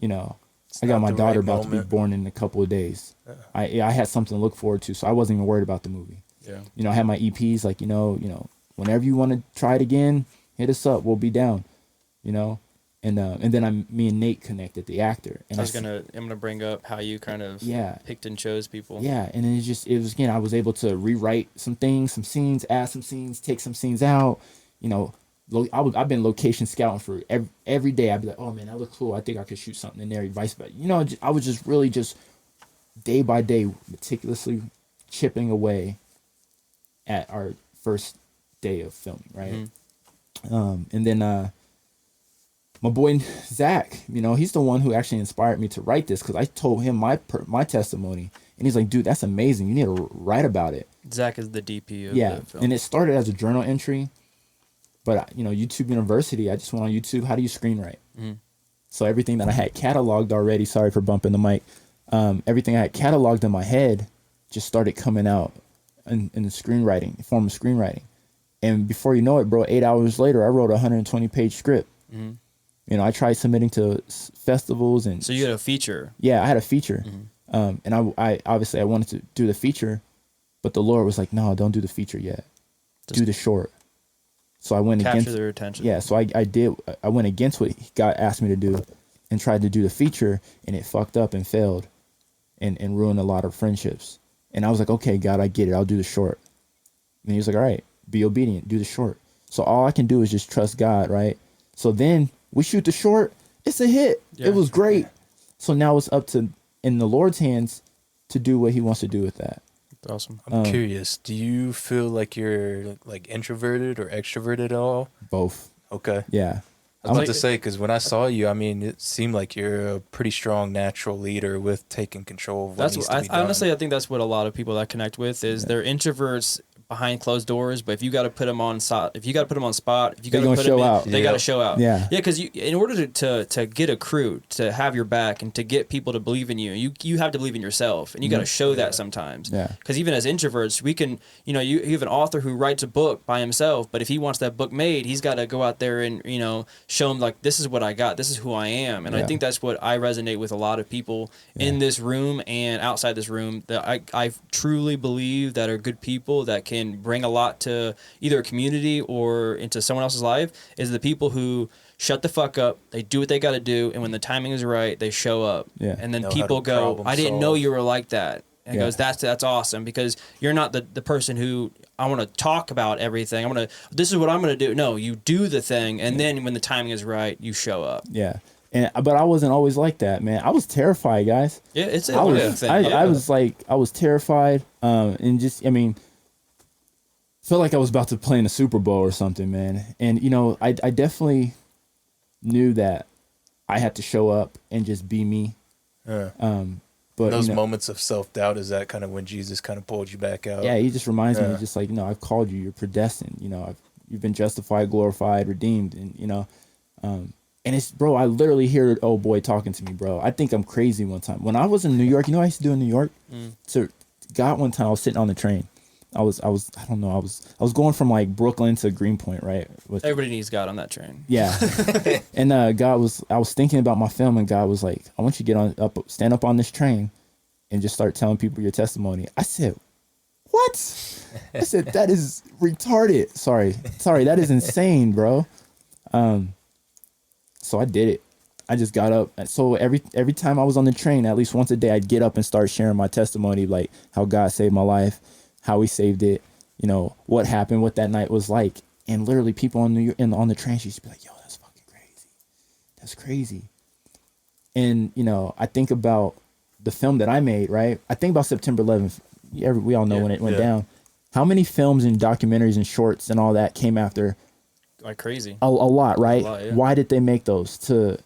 S1: I got my daughter about to be born in a couple of days. I had something to look forward to, so I wasn't even worried about the movie.
S4: Yeah.
S1: I had my EPs, like, whenever you want to try it again, hit us up. We'll be down. And then me and Nate connected, the actor. And
S4: I'm gonna bring up how you kind of picked and chose people.
S1: Yeah, and it was again, I was able to rewrite some things, some scenes, add some scenes, take some scenes out. I've been location scouting for every day. I'd be like, oh man, that looks cool. I think I could shoot something in there. Vice versa. I was just really just day by day meticulously chipping away at our first day of filming, right?
S4: Mm-hmm.
S1: And then my boy Zach, he's the one who actually inspired me to write this, because I told him my testimony, and he's like, dude, that's amazing. You need to write about it.
S4: Zach is the DP of the film.
S1: And it started as a journal entry, but YouTube University, I just went on YouTube. How do you screenwrite?
S4: Mm-hmm.
S1: So everything that I had cataloged already, sorry for bumping the mic, everything I had cataloged in my head just started coming out in the form of screenwriting. And before you know it, bro, 8 hours later, I wrote a 120-page script.
S4: Mm-hmm.
S1: I tried submitting to festivals, and
S4: so you had a feature.
S1: Yeah, I had a feature.
S4: Mm-hmm.
S1: And I obviously I wanted to do the feature, but the Lord was like, no, don't do the feature yet. Do the short. So I went
S4: capture
S1: against
S4: their attention.
S1: Yeah, so I went against what God asked me to do, and tried to do the feature, and it fucked up and failed, and ruined a lot of friendships. And I was like, okay, God, I get it. I'll do the short. And he was like, all right, be obedient, do the short. So all I can do is just trust God, right? So then we shoot the short. It's a hit.
S4: Yeah.
S1: It was great. So now it's up to, in the Lord's hands, to do what He wants to do with that.
S4: That's awesome.
S3: I'm curious. Do you feel like you're like introverted or extroverted at all?
S1: Both.
S3: Okay.
S1: Yeah.
S3: I was about to say, because when I saw you, I mean, it seemed like you're a pretty strong natural leader with taking control of what needs to be done.
S4: Honestly, I think that's what a lot of people that I connect with is they're introverts behind closed doors, but if you got to put them on spot, if you got to put them
S1: show out.
S4: they got to show out.
S1: Yeah,
S4: because in order to get a crew to have your back and to get people to believe in you have to believe in yourself, and you got to show that sometimes.
S1: Yeah,
S4: because even as introverts, we can, you have an author who writes a book by himself, but if he wants that book made, he's got to go out there and show them, like, this is what I got, this is who I am, and I think that's what I resonate with a lot of people in this room and outside this room, that I truly believe that are good people that can bring a lot to either a community or into someone else's life, is the people who shut the fuck up, they do what they got to do, and when the timing is right, they show up.
S1: Yeah.
S4: And then people go, I didn't know you were like that. And it goes, that's awesome, because you're not the person who, I want to talk about everything. This is what I'm going to do. No, you do the thing, and then when the timing is right, you show up.
S1: Yeah. But I wasn't always like that, man. I was terrified, guys.
S4: Yeah, it's
S1: I was terrified, and just, felt like I was about to play in the Super Bowl or something, man. And I definitely knew that I had to show up and just be me. But
S3: those moments of self-doubt, is that kind of when Jesus kind of pulled you back out?
S1: Yeah, He just reminds me, just like, I've called you, you're predestined, you've been justified, glorified, redeemed, and and it's, bro, I literally hear an old boy talking to me, bro. I think I'm crazy one time. When I was in New York, what I used to do in New York? So one time I was sitting on the train. I was going from like Brooklyn to Greenpoint, right?
S4: Everybody needs God on that train.
S1: Yeah. And I was thinking about my film, and God was like, I want you to stand up on this train and just start telling people your testimony. I said, what? I said, that is retarded. Sorry, that is insane, bro. So I did it. I just got up. So every time I was on the train, at least once a day, I'd get up and start sharing my testimony, like how God saved my life, how He saved it, what happened, what that night was like. And literally people on the train used to be like, yo, that's fucking crazy. That's crazy. And, I think about the film that I made, right? I think about September 11th. We all know when it went down. How many films and documentaries and shorts and all that came after?
S4: Like crazy.
S1: A lot, right?
S4: A lot, yeah.
S1: Why did they make those? To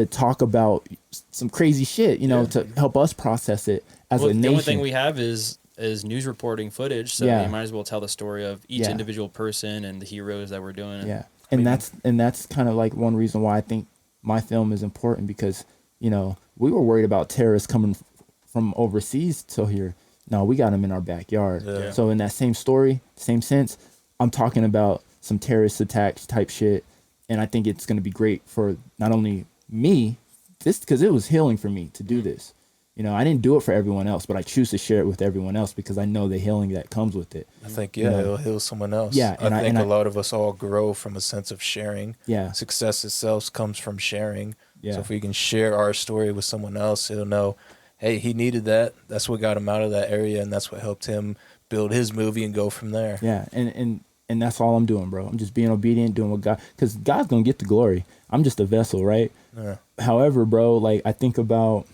S1: talk about some crazy shit, you know, to help us process it as a nation.
S4: The only thing we have is news reporting footage, so
S1: Yeah.
S4: you might as well tell the story of each
S1: Yeah.
S4: individual person and the heroes that we're doing.
S1: Yeah, and that's kind of like one reason why I think my film is important, because, you know, we were worried about terrorists coming from overseas till here. No, we got them in our backyard.
S3: Yeah.
S1: So in that same story, same sense, I'm talking about some terrorist attacks type shit, and I think it's going to be great for not only me, this, because it was healing for me to do this. You know, I didn't do it for everyone else, but I choose to share it with everyone else because I know the healing that comes with it.
S3: I think,
S1: You know?
S3: it'll heal someone else.
S1: Yeah,
S3: I think a lot of us all grow from a sense of sharing.
S1: Yeah.
S3: Success itself comes from sharing.
S1: Yeah.
S3: So if we can share our story with someone else, he'll know, hey, he needed that. That's what got him out of that area, and that's what helped him build his movie and go from there.
S1: Yeah, and that's all I'm doing, bro. I'm just being obedient, doing what God, because God's gonna get the glory. I'm just a vessel, right?
S3: Yeah.
S1: However, bro, like, I think about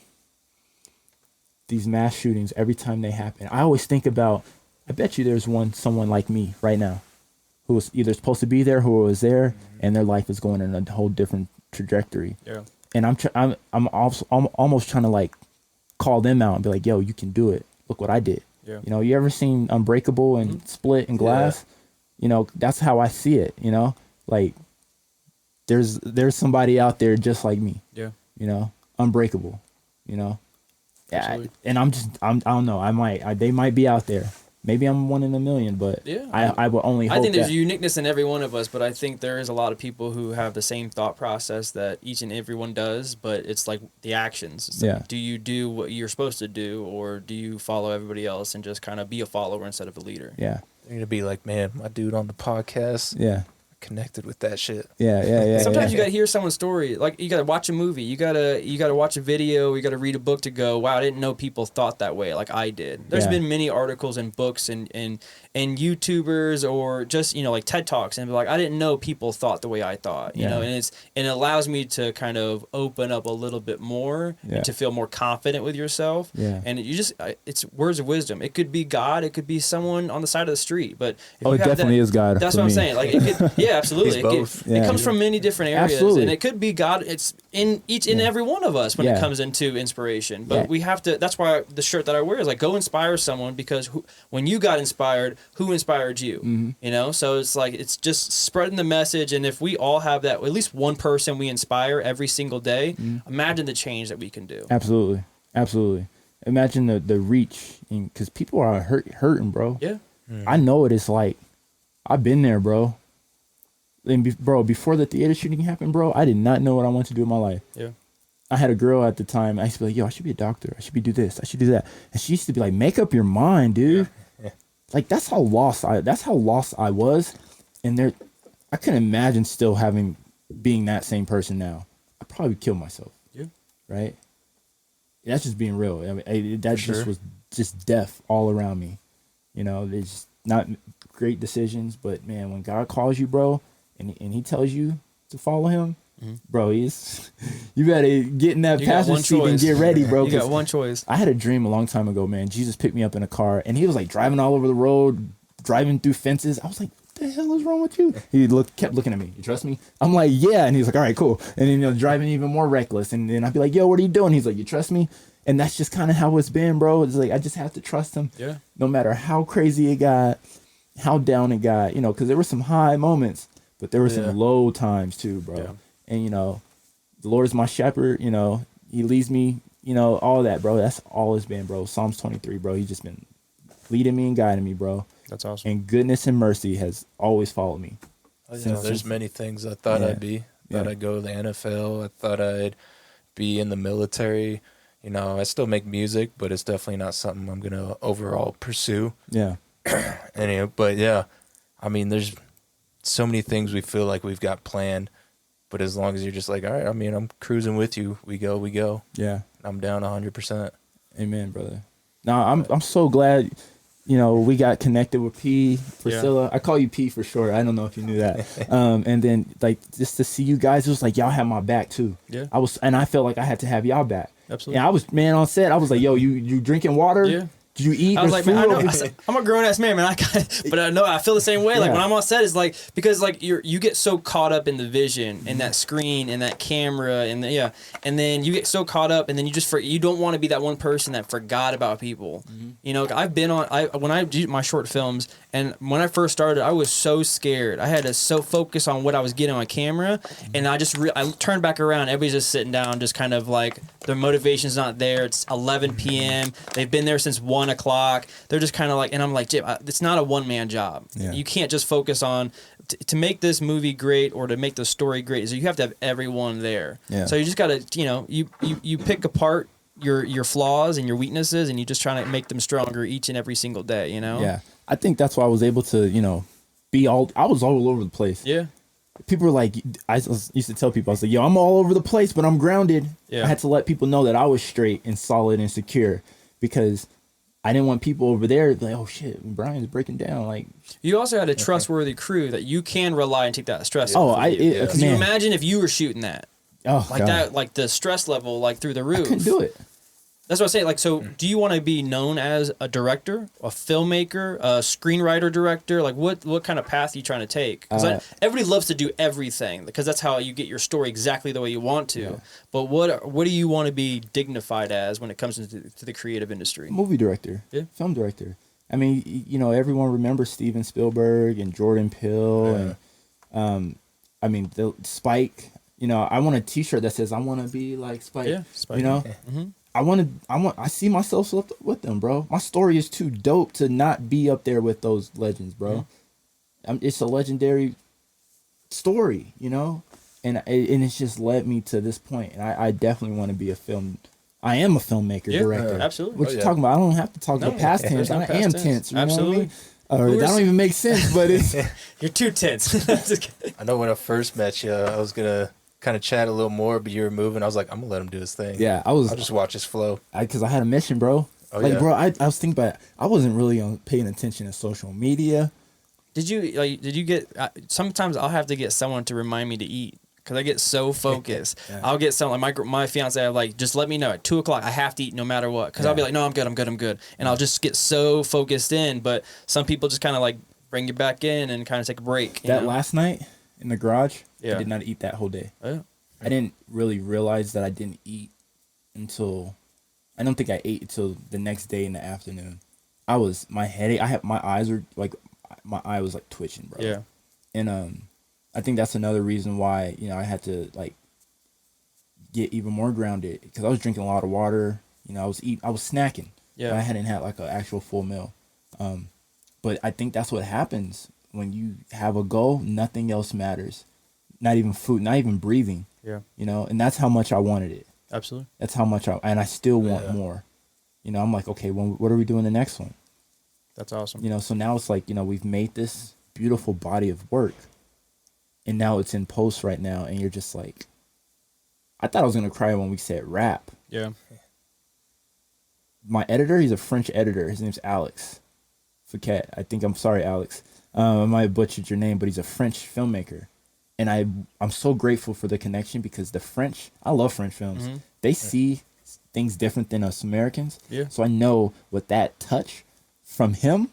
S1: these mass shootings every time they happen. I always think about, I bet you there's someone like me right now who was either supposed to be there, who was there, and their life is going in a whole different trajectory.
S4: Yeah.
S1: And I'm almost trying to like call them out and be like, yo, you can do it. Look what I did.
S4: Yeah.
S1: You know, you ever seen Unbreakable and Split and Glass? You know, that's how I see it, you know? Like, there's somebody out there just like me.
S4: Yeah.
S1: You know, unbreakable, you know? Yeah.
S4: Absolutely.
S1: And I don't know. They might be out there. Maybe I'm one in a million, but
S4: Yeah.
S1: I will only hope
S4: I think there's
S1: that,
S4: uniqueness in every one of us, but I think there is a lot of people who have the same thought process that each and every one does, but it's like the actions. It's like, do you do what you're supposed to do, or do you follow everybody else and just kind of be a follower instead of a leader?
S1: Yeah.
S3: You're gonna be like, man, my dude on the podcast,
S1: Yeah.
S3: connected with that shit.
S1: Yeah.
S4: Sometimes you gotta hear someone's story. Like, you gotta watch a movie, you gotta watch a video, you gotta read a book to go, wow, I didn't know people thought that way like I did. There's been many articles and books and YouTubers or just, you know, like TED Talks, and be like, I didn't know people thought the way I thought. You know, and it allows me to kind of open up a little bit more and to feel more confident with yourself.
S1: Yeah.
S4: And it's words of wisdom. It could be God, it could be someone on the side of the street, but if
S1: Oh,
S4: you
S1: it
S4: have
S1: definitely is God.
S4: That's
S1: for
S4: what I'm
S1: me.
S4: saying. Like, it could, yeah, absolutely.
S3: He's both.
S4: It comes from many different areas,
S1: Absolutely.
S4: and it could be God. It's in each and every one of us when it
S1: Yeah.
S4: comes into inspiration. But
S1: Yeah.
S4: we have to. That's why the shirt that I wear is like, go inspire someone, because when you got inspired, who inspired you?
S1: Mm-hmm.
S4: You know, so it's like, it's just spreading the message. And if we all have that, at least one person we inspire every single day, imagine the change that we can do.
S1: Absolutely. Imagine the reach, because people are hurting, bro.
S4: Yeah.
S1: I know what it's like. I've been there, bro. And before the theater shooting happened, bro, I did not know what I wanted to do in my life.
S4: Yeah.
S1: I had a girl at the time. I used to be like, yo, I should be a doctor. I should do this. I should do that. And she used to be like, make up your mind, dude.
S3: Yeah.
S1: Like, that's how lost I was. And I couldn't imagine still being that same person now. I'd probably kill myself.
S4: Yeah.
S1: Right? That's just being real. I mean, that
S3: sure.
S1: just was just death all around me. You know, there's just not great decisions, but man, when God calls you, bro, and he tells you to follow him, bro, you better get in that passenger seat and get ready, bro.
S4: You got one choice.
S1: I had a dream a long time ago, man. Jesus picked me up in a car, and he was like driving all over the road, driving through fences. I was like, what the hell is wrong with you? He kept looking at me. You trust me? I'm like, yeah. And he's like, all right, cool. And then, you know, driving even more reckless. And then I'd be like, yo, what are you doing? He's like, you trust me? And that's just kind of how it's been, bro. It's like, I just have to trust him.
S4: Yeah.
S1: No matter how crazy it got, how down it got, you know, because there were some high moments, but there were some low times too, bro.
S4: Yeah.
S1: And, you know, the Lord is my shepherd, you know, he leads me, you know, all that, bro. That's all it's been, bro. Psalms 23, bro. He's just been leading me and guiding me, bro.
S4: That's awesome.
S1: And goodness and mercy has always followed me.
S3: There's many things I thought I'd be. Thought I'd go to the NFL. I thought I'd be in the military. You know, I still make music, but it's definitely not something I'm going to overall pursue.
S1: Yeah.
S3: Anyway, but yeah, I mean, there's so many things we feel like we've got planned, but as long as you're just like, all right, I mean, I'm cruising with you. We go.
S1: Yeah.
S3: I'm down 100%.
S1: Amen, brother. Now, I'm so glad, you know, we got connected with P, Priscilla. I call you P for short. I don't know if you knew that. And then, like, just to see you guys, it was like, y'all had my back, too.
S4: Yeah.
S1: I felt like I had to have y'all back.
S4: Absolutely.
S1: Yeah, I was, man, on set, I was like, yo, you drinking water?
S4: Yeah.
S1: Did you eat?
S4: I was
S1: There's
S4: like, man,
S1: food
S4: I know,
S1: over there.
S4: I'm a grown ass man, man. But I know I feel the same way. Like
S1: Yeah.
S4: when I'm on set, it's like because like you get so caught up in the vision and that screen and that camera and and then you get so caught up and then you don't want to be that one person that forgot about people. You know, I've been on when I do my short films and when I first started, I was so scared. I had to so focus on what I was getting on camera, and I just I turned back around. Everybody's just sitting down, just kind of like their motivation's not there. It's 11 p.m. They've been there since 1 o'clock. They're just kind of like, and I'm like, Jim, it's not a one-man job.
S1: Yeah.
S4: You can't just focus on to make this movie great or to make the story great. So you have to have everyone there.
S1: Yeah.
S4: So you just gotta, you pick apart your flaws and your weaknesses, and you just try to make them stronger each and every single day. You know.
S1: Yeah, I think that's why I was able to, I was all over the place.
S4: Yeah.
S1: People were like, I used to tell people, I was like, yo, I'm all over the place, but I'm grounded.
S4: Yeah.
S1: I had to let people know that I was straight and solid and secure because I didn't want people over there like, oh shit, Brian's breaking down. Like,
S4: You also had a trustworthy crew that you can rely and take that stress.
S1: oh,
S4: off of you. Because you
S1: man.
S4: imagine if you were shooting that,
S1: Oh,
S4: like
S1: God.
S4: that, like the stress level, like through the roof.
S1: I couldn't do it.
S4: That's what I say. Like, so do you want to be known as a director, a filmmaker, a screenwriter, director? Like, what kind of path are you trying to take? Because everybody loves to do everything because that's how you get your story exactly the way you want to.
S1: Yeah.
S4: But what do you want to be dignified as when it comes to the creative industry?
S1: Movie director,
S4: Yeah.
S1: film director. I mean, everyone remembers Steven Spielberg and Jordan Peele and, I mean, the Spike. I want a T-shirt that says I want to be like Spike.
S4: Yeah,
S3: Spike.
S4: Mm-hmm.
S1: I see myself with them, bro. My story is too dope to not be up there with those legends, bro. It's a legendary story, and it's just led me to this point. And I definitely want to be I am a filmmaker, director.
S4: Absolutely.
S1: What you talking about? I don't have to talk about past tense.
S4: no
S1: I
S4: past
S1: am
S4: tense.
S1: tense. You know what I
S4: Absolutely.
S1: mean? That don't even make sense, but it's
S4: You're too tense.
S3: I know when I first met you, I was gonna kind of chat a little more, but you were moving. I was like, I'm gonna let him do his thing.
S1: yeah.
S3: I'll just watch his flow.
S1: Because I had a mission, bro.
S3: Oh,
S1: like,
S3: yeah.
S1: bro, I was thinking about it. I wasn't really paying attention to social media.
S4: Did you get? Sometimes I'll have to get someone to remind me to eat because I get so focused.
S1: Yeah.
S4: I'll get someone like my fiance. I'm like, just let me know at 2 o'clock. I have to eat no matter what. Because I'll be like, no, I'm good, and I'll just get so focused in. But some people just kind of like bring you back in and kind of take a break.
S1: That last night in the garage,
S4: Yeah.
S1: I did not eat that whole day.
S4: Yeah.
S1: I didn't really realize that I didn't eat until I don't think I ate until the next day in the afternoon. My headache. My eyes were like my eye was like twitching, bro.
S4: Yeah.
S1: And I think that's another reason why I had to like get even more grounded because I was drinking a lot of water. I was snacking.
S4: Yeah.
S1: But I hadn't had like an actual full meal. But I think that's what happens when you have a goal. Nothing else matters. Not even food. Not even breathing.
S4: Yeah.
S1: And that's how much I wanted it.
S4: Absolutely.
S1: That's how much and I still want more. I'm like, okay, well, what are we doing the next one?
S4: That's awesome.
S1: So now it's like, we've made this beautiful body of work and now it's in post right now. And you're just like, I thought I was going to cry when we said rap.
S4: Yeah.
S1: My editor, he's a French editor. His name's Alex Fouquet. I'm sorry, Alex. I might have butchered your name, but he's a French filmmaker. And I'm so grateful for the connection because I love French films.
S4: Mm-hmm.
S1: They see things different than us Americans.
S4: Yeah.
S1: So I know with that touch from him,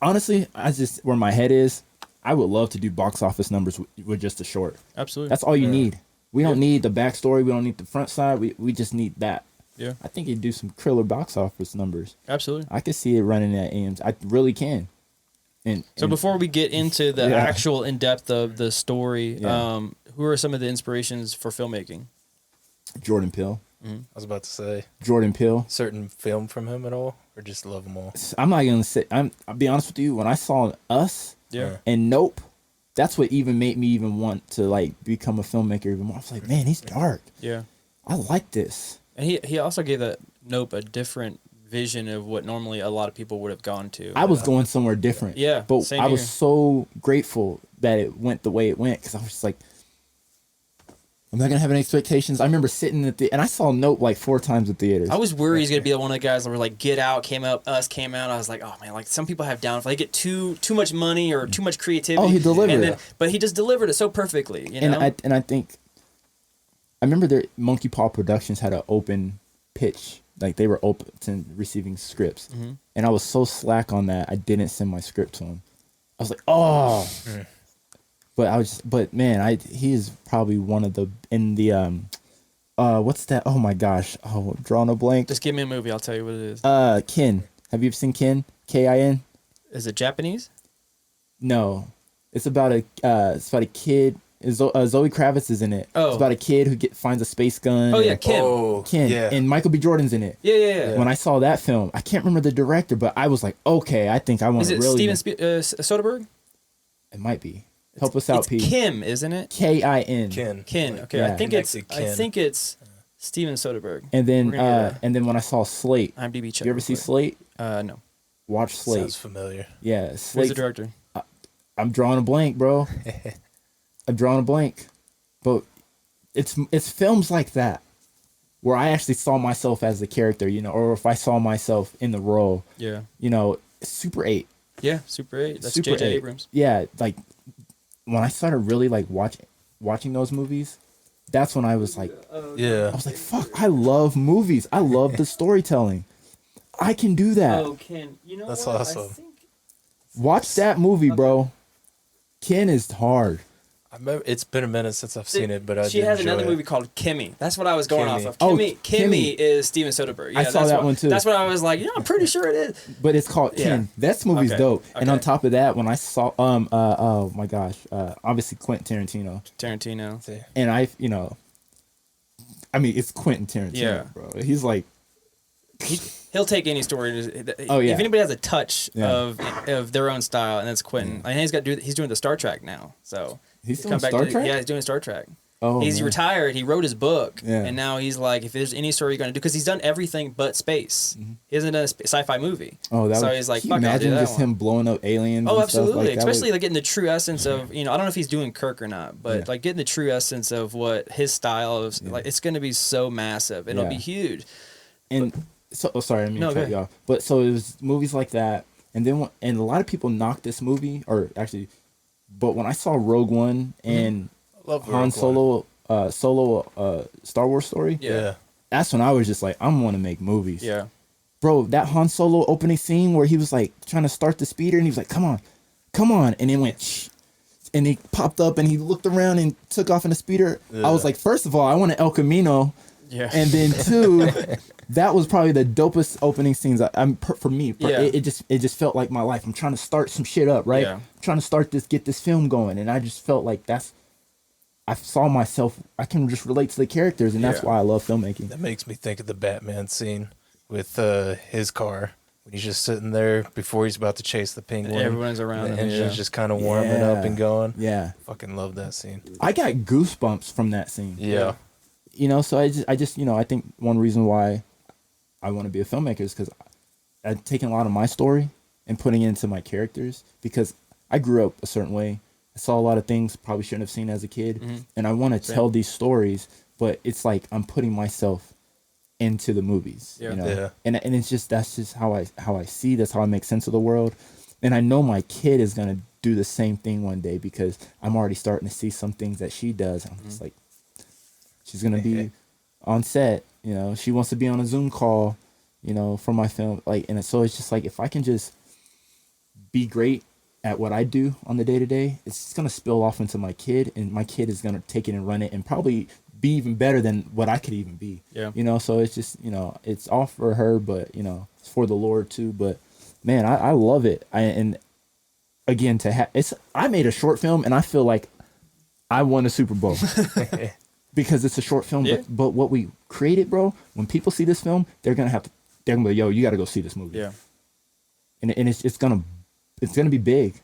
S1: honestly, where my head is, I would love to do box office numbers with just a short.
S4: Absolutely.
S1: That's all you need. We don't need the backstory. We don't need the front side. We just need that.
S4: Yeah.
S1: I think he'd do some killer box office numbers.
S4: Absolutely.
S1: I could see it running at AMs. I really can.
S4: So before we get into the
S1: Yeah.
S4: actual in-depth of the story,
S1: Yeah.
S4: who are some of the inspirations for filmmaking?
S1: Jordan Peele.
S3: I was about to say,
S1: Jordan Peele.
S3: certain film from him at all, or just love them all?
S1: I'm not gonna say. I'll be honest with you. When I saw Us
S4: Yeah.
S1: and Nope, that's what even made me even want to like become a filmmaker even more. I was like, man, he's dark.
S4: Yeah.
S1: I like this.
S4: And he also gave that Nope a different vision of what normally a lot of people would have gone to.
S1: I was going somewhere different.
S4: Yeah,
S1: but
S4: same
S1: I was
S4: here.
S1: so grateful that it went the way it went because I was just like, I'm not gonna have any expectations. I remember sitting at and I saw Nope like 4 times at theaters.
S4: I was worried he's gonna be one of the guys that were like Get Out came out, Us came out. I was like, oh man, like some people have downfall. They get too much money or too much creativity.
S1: Oh, he delivered it.
S4: But he just delivered it so perfectly. You know?
S1: And I think I remember Monkey Paw Productions had an open pitch like they were open to receiving scripts, and I was so slack on that I didn't send my script to him. I was like, oh, but man, he is probably one of the in the what's that? Oh my gosh, I'm drawing a blank.
S4: Just give me a movie. I'll tell you what it is.
S1: Kin. Have you ever seen Kin? Kin?
S4: Is it Japanese?
S1: No, it's about a kid. Zoe Kravitz is in it.
S4: Oh.
S1: It's about a kid who finds a space gun.
S4: Oh yeah, Kim.
S1: Kin.
S3: Yeah.
S1: And Michael B. Jordan's in it.
S4: Yeah.
S1: When I saw that film, I can't remember the director, but I was like, okay, I think I want to
S4: Is it
S1: really.
S4: Steven Soderbergh?
S1: It might be. Help us out,
S4: It's
S1: Pete.
S4: Kim, isn't it?
S1: Kin.
S4: Kin. Okay,
S1: Yeah.
S4: I think it's
S3: Connected
S4: Steven Soderbergh.
S1: And then
S4: We're gonna get
S1: and then when I saw Slate,
S4: IMDb check.
S1: you ever see Slate?
S4: No.
S1: Watch Slate.
S3: Sounds familiar.
S1: Yeah,
S4: Who's
S1: Slate.
S4: the director?
S1: I'm drawing a blank, bro. I'm drawing a blank. But it's films like that where I actually saw myself as the character, or if I saw myself in the role.
S4: Yeah.
S1: Super 8.
S4: Yeah, Super 8. That's
S1: Super
S4: J.J.
S1: 8.
S4: Abrams.
S1: Yeah, like when I started really like watching those movies, that's when I was like,
S3: Yeah.
S1: I was like, fuck, I love movies. I love the storytelling. I can do that.
S4: Oh, Ken. You know
S3: That's
S4: what?
S3: awesome.
S4: I think
S1: Watch that movie, bro. Ken is hard.
S3: I remember it's been a minute since I've seen it, but I
S4: she
S3: did
S4: has
S3: enjoy
S4: another
S3: it.
S4: movie called Kimmy. That's what I was going off
S3: Kimmy.
S4: of.
S1: Oh,
S4: Kimmy
S1: Kimmy.
S4: is Steven Soderbergh. Yeah,
S1: I saw
S4: that's
S1: that
S4: what-
S1: one too.
S4: That's what I was like. I'm pretty sure it is.
S1: But it's called
S4: Yeah.
S1: Ken. That movie's
S4: Okay.
S1: dope. And on
S4: Okay.
S1: top of that, when I saw oh my gosh, obviously Quentin Tarantino.
S4: Tarantino.
S1: And I mean it's Quentin Tarantino,
S4: Yeah.
S1: bro. He's like
S4: He'll take any story.
S1: Oh, yeah.
S4: If anybody has a touch
S1: Yeah.
S4: of their own style, and that's Quentin. I think he's doing the Star Trek now. So
S1: He's
S4: come
S1: doing
S4: back
S1: Star
S4: to-
S1: Trek?
S4: Yeah, he's doing Star Trek.
S1: Oh,
S4: He's
S1: man.
S4: retired. He wrote his book,
S1: Yeah.
S4: and now he's like, if there's any story you're going to do, because he's done everything but space. He hasn't done a sci-fi movie.
S1: Oh, that
S4: so
S1: would,
S4: he's like,
S1: can
S4: fuck,
S1: you
S4: I'll do
S1: imagine
S4: that
S1: just
S4: one.
S1: him blowing up aliens.
S4: Oh,
S1: and stuff
S4: absolutely.
S1: like that
S4: Especially
S1: would-
S4: like getting the true essence of, I don't know if he's doing Kirk or not, but
S1: Yeah.
S4: like getting the true essence of what his style of, like, it's going to be so massive. It'll
S1: Yeah.
S4: be huge.
S1: And so sorry, I mean
S4: No,
S1: to
S4: go
S1: cut you off. But so it was movies like that, and then and a lot of people knocked this movie, or actually, but when I saw Rogue One and
S3: Love
S1: Han
S3: Rogue One.
S1: Solo Star Wars story,
S3: Yeah.
S1: that's when I was just like, I'm want to make movies.
S4: Yeah.
S1: Bro, that Han Solo opening scene where he was like trying to start the speeder and he was like, come on, and it went shh, and he popped up and he looked around and took off in the speeder. I was
S3: Yeah.
S1: like, first of all, I want an El Camino.
S4: Yeah.
S1: And then two, that was probably the dopest opening scenes for me.
S4: Yeah.
S1: It just felt like my life. I'm trying to start some shit up, right?
S4: Yeah.
S1: I'm trying to get this film going, and I just felt like I saw myself. I can just relate to the characters, and that's
S4: Yeah.
S1: why I love filmmaking.
S3: That makes me think of the Batman scene with his car when he's just sitting there before he's about to chase the penguin.
S4: Everyone's around
S3: and the
S4: him,
S3: engine's
S4: yeah.
S3: just kind of warming up and going.
S1: Yeah,
S3: Fucking love that scene.
S1: I got goosebumps from that scene.
S3: Yeah.
S1: So I just I think one reason why I want to be a filmmaker is because I've taken a lot of my story and putting it into my characters, because I grew up a certain way. I saw a lot of things probably shouldn't have seen as a kid, and I want to tell these stories, but it's like I'm putting myself into the movies,
S4: Yeah.
S3: Yeah.
S1: and it's just that's just how I see. That's how I make sense of the world, and I know my kid is gonna do the same thing one day, because I'm already starting to see some things that she does. I'm just like, she's gonna be on set, she wants to be on a Zoom call, for my film, like, and so it's just like, if I can just be great at what I do on the day-to-day, it's just gonna spill off into my kid, and my kid is gonna take it and run it and probably be even better than what I could even be.
S4: Yeah.
S1: So it's just, it's all for her, but it's for the Lord too. But man, I love it. And again, I made a short film, and I feel like I won a Super Bowl. Because it's a short film,
S4: Yeah.
S1: but what we created, bro, when people see this film, they're gonna be like, yo, you gotta go see this movie.
S4: Yeah.
S1: And it's gonna be big.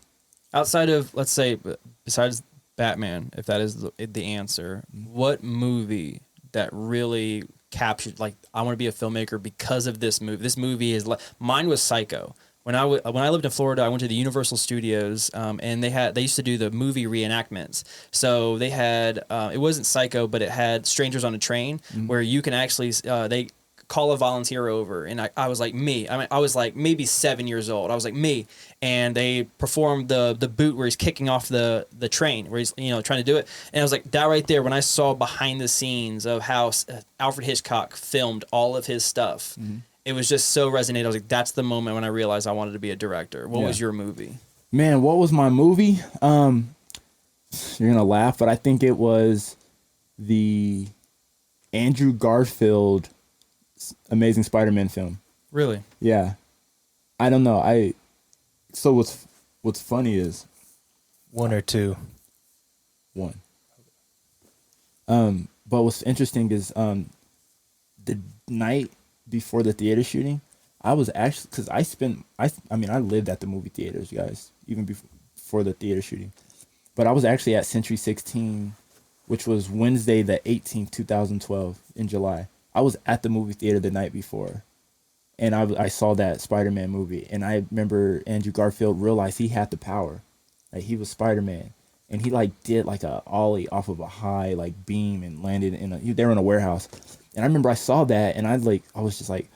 S4: Outside of, let's say, besides Batman, if that is the answer, what movie that really captured, like, I want to be a filmmaker because of this movie? This movie is like, mine was Psycho. When I lived in Florida, I went to the Universal Studios, and they used to do the movie reenactments. So they had it wasn't Psycho, but it had Strangers on a Train, where you can actually they call a volunteer over, and I was like, me. I mean, I was like maybe 7 years old. I was like, me. And they performed the boot where he's kicking off the train, where he's, you know, trying to do it. And I was like, that right there, when I saw behind the scenes of how Alfred Hitchcock filmed all of his stuff, it was just so resonated. I was like, that's the moment when I realized I wanted to be a director. What was your movie?
S1: Man, what was my movie? You're gonna laugh, but I think it was the Andrew Garfield Amazing Spider-Man film.
S4: Really?
S1: Yeah. I don't know. So what's funny is
S3: 1 or 2.
S1: 1. But what's interesting is the night before the theater shooting, I was actually, because I mean I lived at the movie theaters, guys, even before the theater shooting. But I was actually at Century 16, which was Wednesday the 18th, 2012 in July. I was at the movie theater the night before, and I saw that Spider-Man movie. And I remember Andrew Garfield realized he had the power. Like, he was Spider-Man. And he, like, did, like, a ollie off of a high, like, beam and landed they were in a warehouse. And I remember I saw that, and I was just like,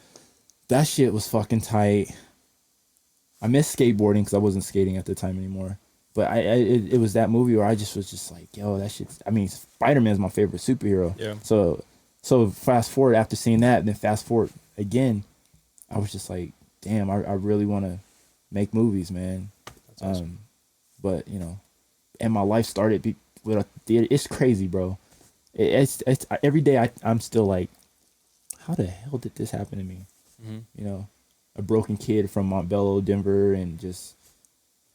S1: that shit was fucking tight. I missed skateboarding because I wasn't skating at the time anymore. But it was that movie where I just was just like, yo, that shit's, I mean, Spider-Man's my favorite superhero.
S4: Yeah.
S1: So fast forward after seeing that, and then fast forward again, I was just like, damn, I really want to make movies, man. That's awesome. But, you know, and my life started with a theater. It's crazy, bro. It's every day I'm still like, how the hell did this happen to me? Mm-hmm. You know, a broken kid from Montbello, Denver, and just,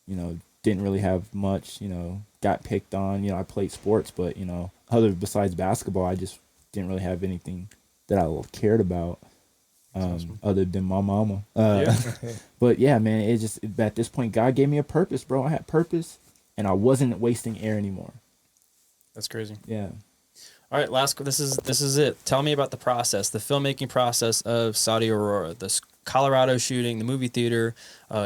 S1: you know, didn't really have much, you know, got picked on. You know, I played sports, but, you know, besides basketball, I just didn't really have anything that I cared about, awesome. Other than my mama. But yeah, man, it just, at this point, God gave me a purpose, bro. I had purpose, and I wasn't wasting air anymore.
S4: That's crazy.
S1: Yeah.
S4: All right, this is it. Tell me about the process, the filmmaking process of Saudi Aurora, the Colorado shooting, the movie theater.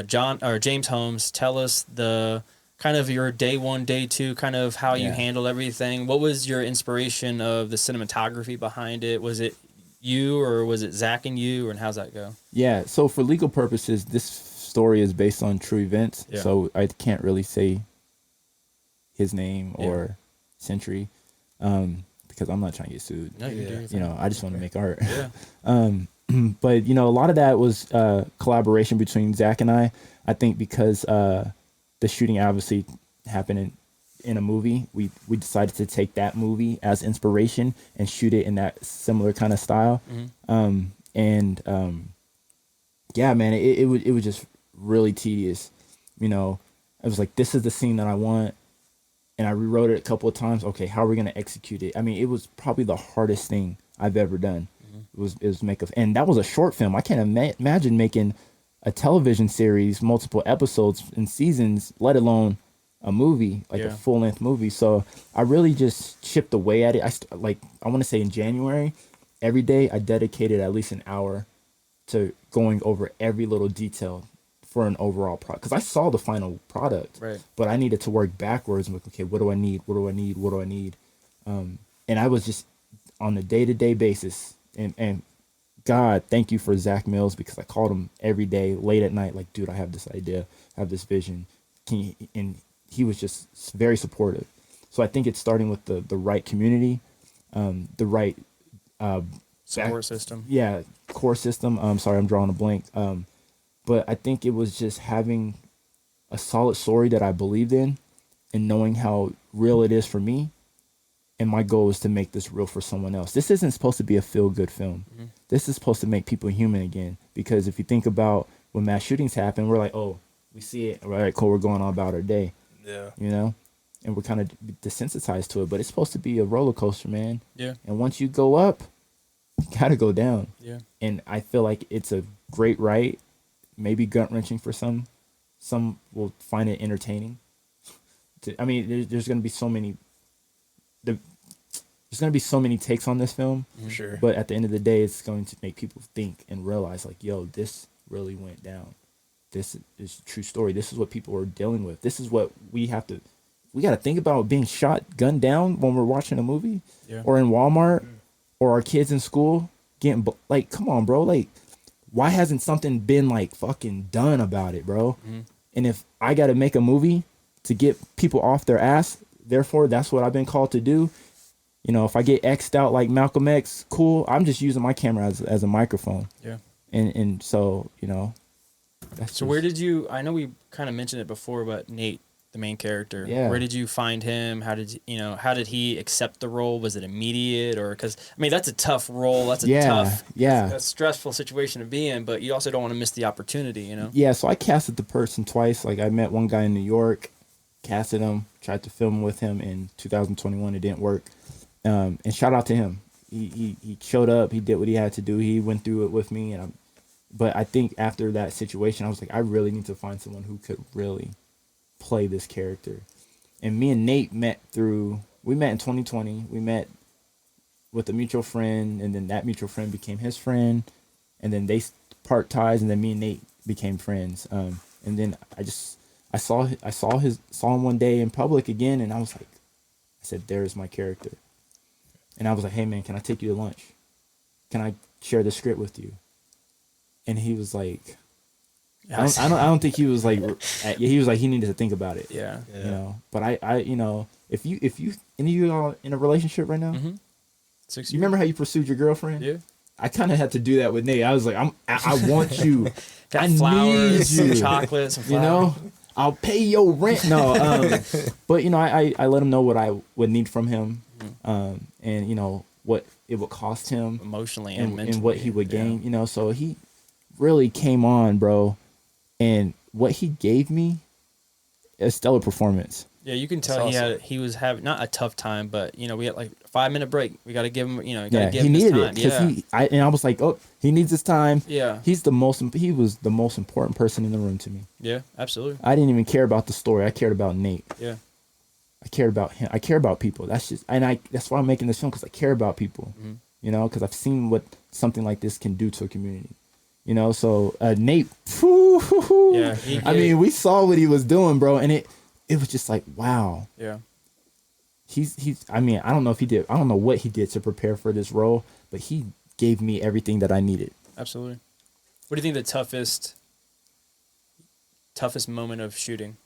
S4: James Holmes, tell us the kind of your day 1, day 2, kind of how you handled everything. What was your inspiration of the cinematography behind it? Was it you, or was it Zach and you, and how's that go? Yeah,
S1: so for legal purposes, this story is based on true events, so I can't really say his name or Century, because I'm not trying to get sued.
S4: No,
S1: you know, I just want to make art. Yeah. But, you know, a lot of that was collaboration between Zach and I think because the shooting obviously happened in a movie, we decided to take that movie as inspiration and shoot it in that similar kind of style. Mm-hmm. Yeah, man, it was just really tedious. You know, I was like, this is the scene that I want. And I rewrote it a couple of times. Okay, how are we going to execute it? I mean, it was probably the hardest thing I've ever done. Mm-hmm. It was and that was a short film. I can't imagine making a television series, multiple episodes and seasons, let alone a movie, like a full-length movie. So I really just chipped away at it. I want to say in January, every day I dedicated at least an hour to going over every little detail for an overall product. Because I saw the final product, right, but I needed to work backwards and look, okay, what do I need? What do I need? What do I need? And I was just on a day-to-day basis. And God, thank you for Zach Mills, because I called him every day, late at night, like, dude, I have this idea, I have this vision. And he was just very supportive. So I think it's starting with the right community, the right
S4: support system.
S1: Yeah, core system. Sorry, I'm drawing a blank. But I think it was just having a solid story that I believed in, and knowing how real it is for me. And my goal is to make this real for someone else. This isn't supposed to be a feel-good film. Mm-hmm. This is supposed to make people human again. Because if you think about when mass shootings happen, we're like, oh, we see it. All right, cool, we're going on about our day. Yeah. You know? And we're kind of desensitized to it. But it's supposed to be a roller coaster, man. Yeah. And once you go up, you got to go down. Yeah. And I feel like it's a great write. Maybe gut-wrenching for some. Some will find it entertaining. I mean, there's going to be so many... There's going to be so many takes on this film. For sure. But at the end of the day, it's going to make people think and realize, like, yo, this really went down. This is a true story. This is what people are dealing with. This is what we got to think about, being shot, gunned down when we're watching a movie or in Walmart or our kids in school getting like, come on, bro, like, why hasn't something been like fucking done about it, bro? And if I got to make a movie to get people off their ass, therefore that's what I've been called to do. You know, if I get X'd out like Malcolm X, cool. I'm just using my camera as a microphone.
S4: Yeah.
S1: And so, you know, that's
S4: So where did you? I know we kind of mentioned it before, but Nate, the main character.
S1: Yeah.
S4: Where did you find him? How did How did he accept the role? Was it immediate, or because I mean that's a tough role. That's a tough, a stressful situation to be in. But you also don't want to miss the opportunity, you know.
S1: Yeah. So I casted the person twice. Like I met one guy in New York, casted him, tried to film with him in 2021. It didn't work. And shout out to him. He showed up. He did what he had to do. He went through it with me. But I think after that situation, I was like, I really need to find someone who could really play this character. And me and Nate met in 2020. We met with a mutual friend, and then that mutual friend became his friend, and then they part ties, and then me and Nate became friends. And then I saw him one day in public again, and I said, there's my character. And I was like, hey man, can I take you to lunch? Can I share the script with you? And he was like, I don't think he was like, he was like, he needed to think about it.
S4: Yeah.
S1: You know, but I you know, if you any of you are in a relationship right now,
S4: 6 years.
S1: you remember how you pursued your girlfriend?
S4: Yeah.
S1: I kind of had to do that with Nate. I was like, I want you.
S4: Got
S1: I
S4: flowers,
S1: need you.
S4: some chocolates, some
S1: You know, I'll pay your rent. No, but you know, I let him know what I would need from him, and you know what it would cost him
S4: emotionally and mentally,
S1: and what he would gain. You know, so he really came on, bro, and what he gave me, a stellar performance.
S4: Yeah, you can tell he was having not a tough time, but you know we had like a 5-minute break. We got to give him, you know, give
S1: he
S4: him his
S1: needed
S4: time.
S1: it because I was like, oh, he needs his time.
S4: Yeah,
S1: he was the most important person in the room to me.
S4: Yeah, absolutely.
S1: I didn't even care about the story. I cared about Nate.
S4: Yeah,
S1: I cared about him. I care about people. That's why I'm making this film, because I care about people. You know, because I've seen what something like this can do to a community. You know, so Nate.
S4: Yeah,
S1: I mean, we saw what he was doing, bro, and it was just like, wow.
S4: Yeah.
S1: He's. I mean, I don't know if he did. I don't know what he did to prepare for this role, but he gave me everything that I needed.
S4: Absolutely. What do you think the toughest moment of shooting?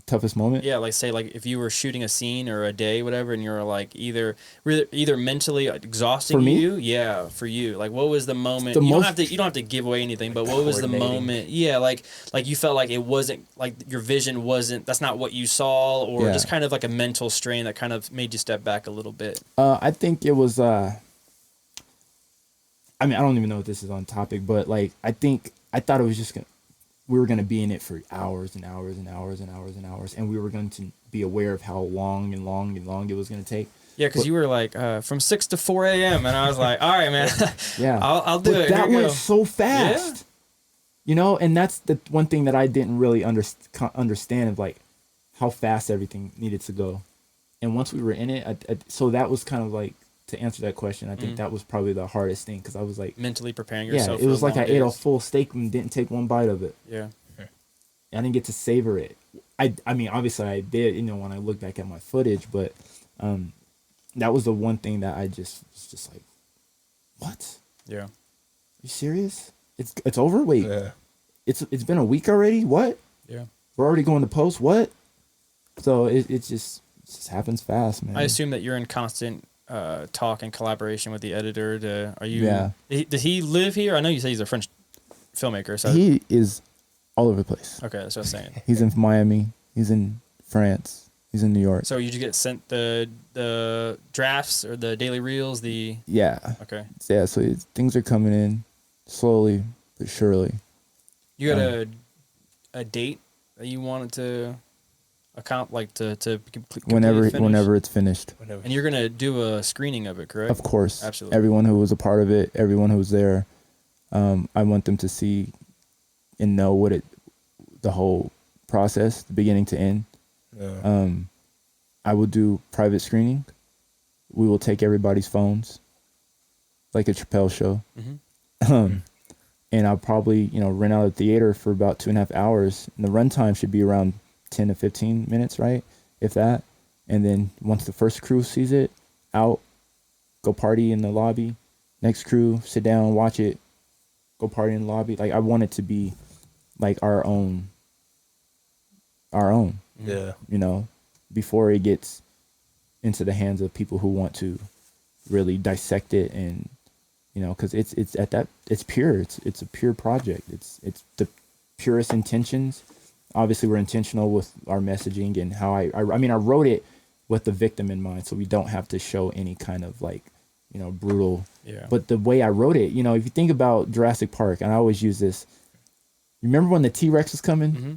S1: Toughest moment?
S4: Yeah, like say like if you were shooting a scene or a day, whatever, and you're like either mentally exhausting
S1: For me?
S4: you, yeah, for you. Like what was the moment? You don't have to give away anything, but what was the moment? Yeah, like you felt like it wasn't like your vision wasn't. That's not what you saw, or just kind of like a mental strain that kind of made you step back a little bit.
S1: I think it was. I mean, I don't even know if this is on topic, but like I thought it was just we were going to be in it for hours and hours and hours and hours and hours, and we were going to be aware of how long it was going to take.
S4: Yeah, because you were like from 6 to 4 a.m. and I was like, all right, man.
S1: Yeah,
S4: I'll do it.
S1: That went so fast.
S4: Yeah.
S1: You know, and that's the one thing that I didn't really understand of like how fast everything needed to go. And once we were in it, so that was kind of like, to answer that question, I think that was probably the hardest thing, because I was like
S4: mentally preparing yourself.
S1: Yeah, it was like I ate a full steak and didn't take one bite of it.
S4: Yeah,
S1: I didn't get to savor it. I mean, obviously I did, you know, when I look back at my footage, but that was the one thing that I was just like, what?
S4: Yeah.
S1: Are you serious? It's over? Wait.
S3: Yeah.
S1: It's been a week already? What?
S4: Yeah.
S1: We're already going to post? What? So it just happens fast, man.
S4: I assume that you're in constant talk and collaboration with the editor. Are you?
S1: Yeah.
S4: Does he live here? I know you say he's a French filmmaker. So
S1: he is all over the place.
S4: Okay, that's what I was saying.
S1: He's in Miami. He's in France. He's in New York.
S4: So you just get sent the drafts or the daily reels?
S1: Yeah.
S4: Okay.
S1: Yeah. So things are coming in slowly but surely.
S4: You got a date that you wanted to to complete
S1: whenever it's finished.
S4: And you're gonna do a screening of it, correct?
S1: Of course.
S4: Absolutely.
S1: Everyone who was a part of it, everyone who was there, I want them to see and know the whole process, the beginning to end. Yeah. I will do private screening. We will take everybody's phones, like a Chappelle show. Mm-hmm. And I'll probably, rent out a theater for about 2.5 hours. And the runtime should be around 10 to 15 minutes, right? If that. And then once the first crew sees it, out, go party in the lobby, next crew, sit down, watch it, go party in the lobby. Like I want it to be like our own.
S3: Yeah.
S1: You know, before it gets into the hands of people who want to really dissect it, and you know, because it's pure. It's a pure project. It's the purest intentions. Obviously, we're intentional with our messaging and how I mean, I wrote it with the victim in mind, so we don't have to show any kind of like, you know, brutal.
S2: Yeah.
S1: But the way I wrote it, you know, if you think about Jurassic Park, and I always use this. Remember when the T-Rex was coming?
S2: Mm-hmm.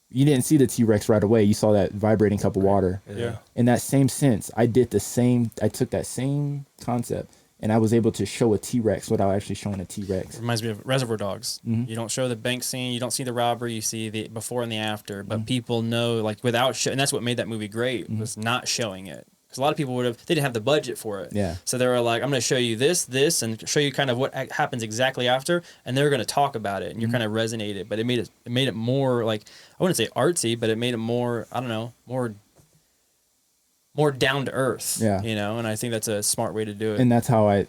S1: You didn't see the T-Rex right away. You saw that vibrating cup of water.
S2: Yeah.
S1: In that same sense, I took that same concept and I was able to show a T-Rex without actually showing a T-Rex.
S2: Reminds me of Reservoir Dogs.
S1: Mhm.
S2: You don't show the bank scene, you don't see the robbery, you see the before and the after. But people know, like, without and that's what made that movie great, was not showing it. Because a lot of people they didn't have the budget for it.
S1: Yeah.
S2: So they were like, I'm going to show you this, and show you kind of what happens exactly after, and they're going to talk about it, and you're kind of resonated. But it made it more like, I wouldn't say artsy, but it made it more, I don't know, more down to earth.
S1: Yeah.
S2: You know, and I think that's a smart way to do it.
S1: And that's how I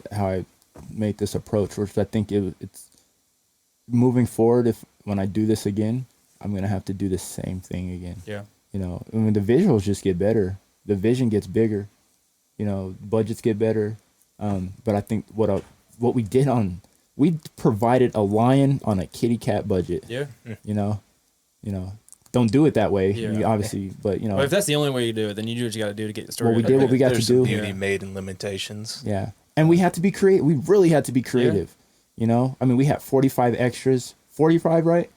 S1: made this approach, which I think it's moving forward. When I do this again, I'm gonna have to do the same thing again.
S2: Yeah.
S1: You know, I mean, the visuals just get better, the vision gets bigger, you know, budgets get better. But I think what we did we provided a lion on a kitty cat budget.
S2: Yeah.
S1: You know, don't do it that way.
S2: Yeah.
S1: You obviously, but you know,
S2: Well, if that's the only way you do it, then you do what you got to do to get the story.
S1: Well, we did what we got
S3: There's
S1: to do.
S3: some beauty
S2: Yeah.
S3: made in limitations.
S1: Yeah. And we had to be creative. We really had to be creative. You know? I mean, we had 45 extras. 45, right?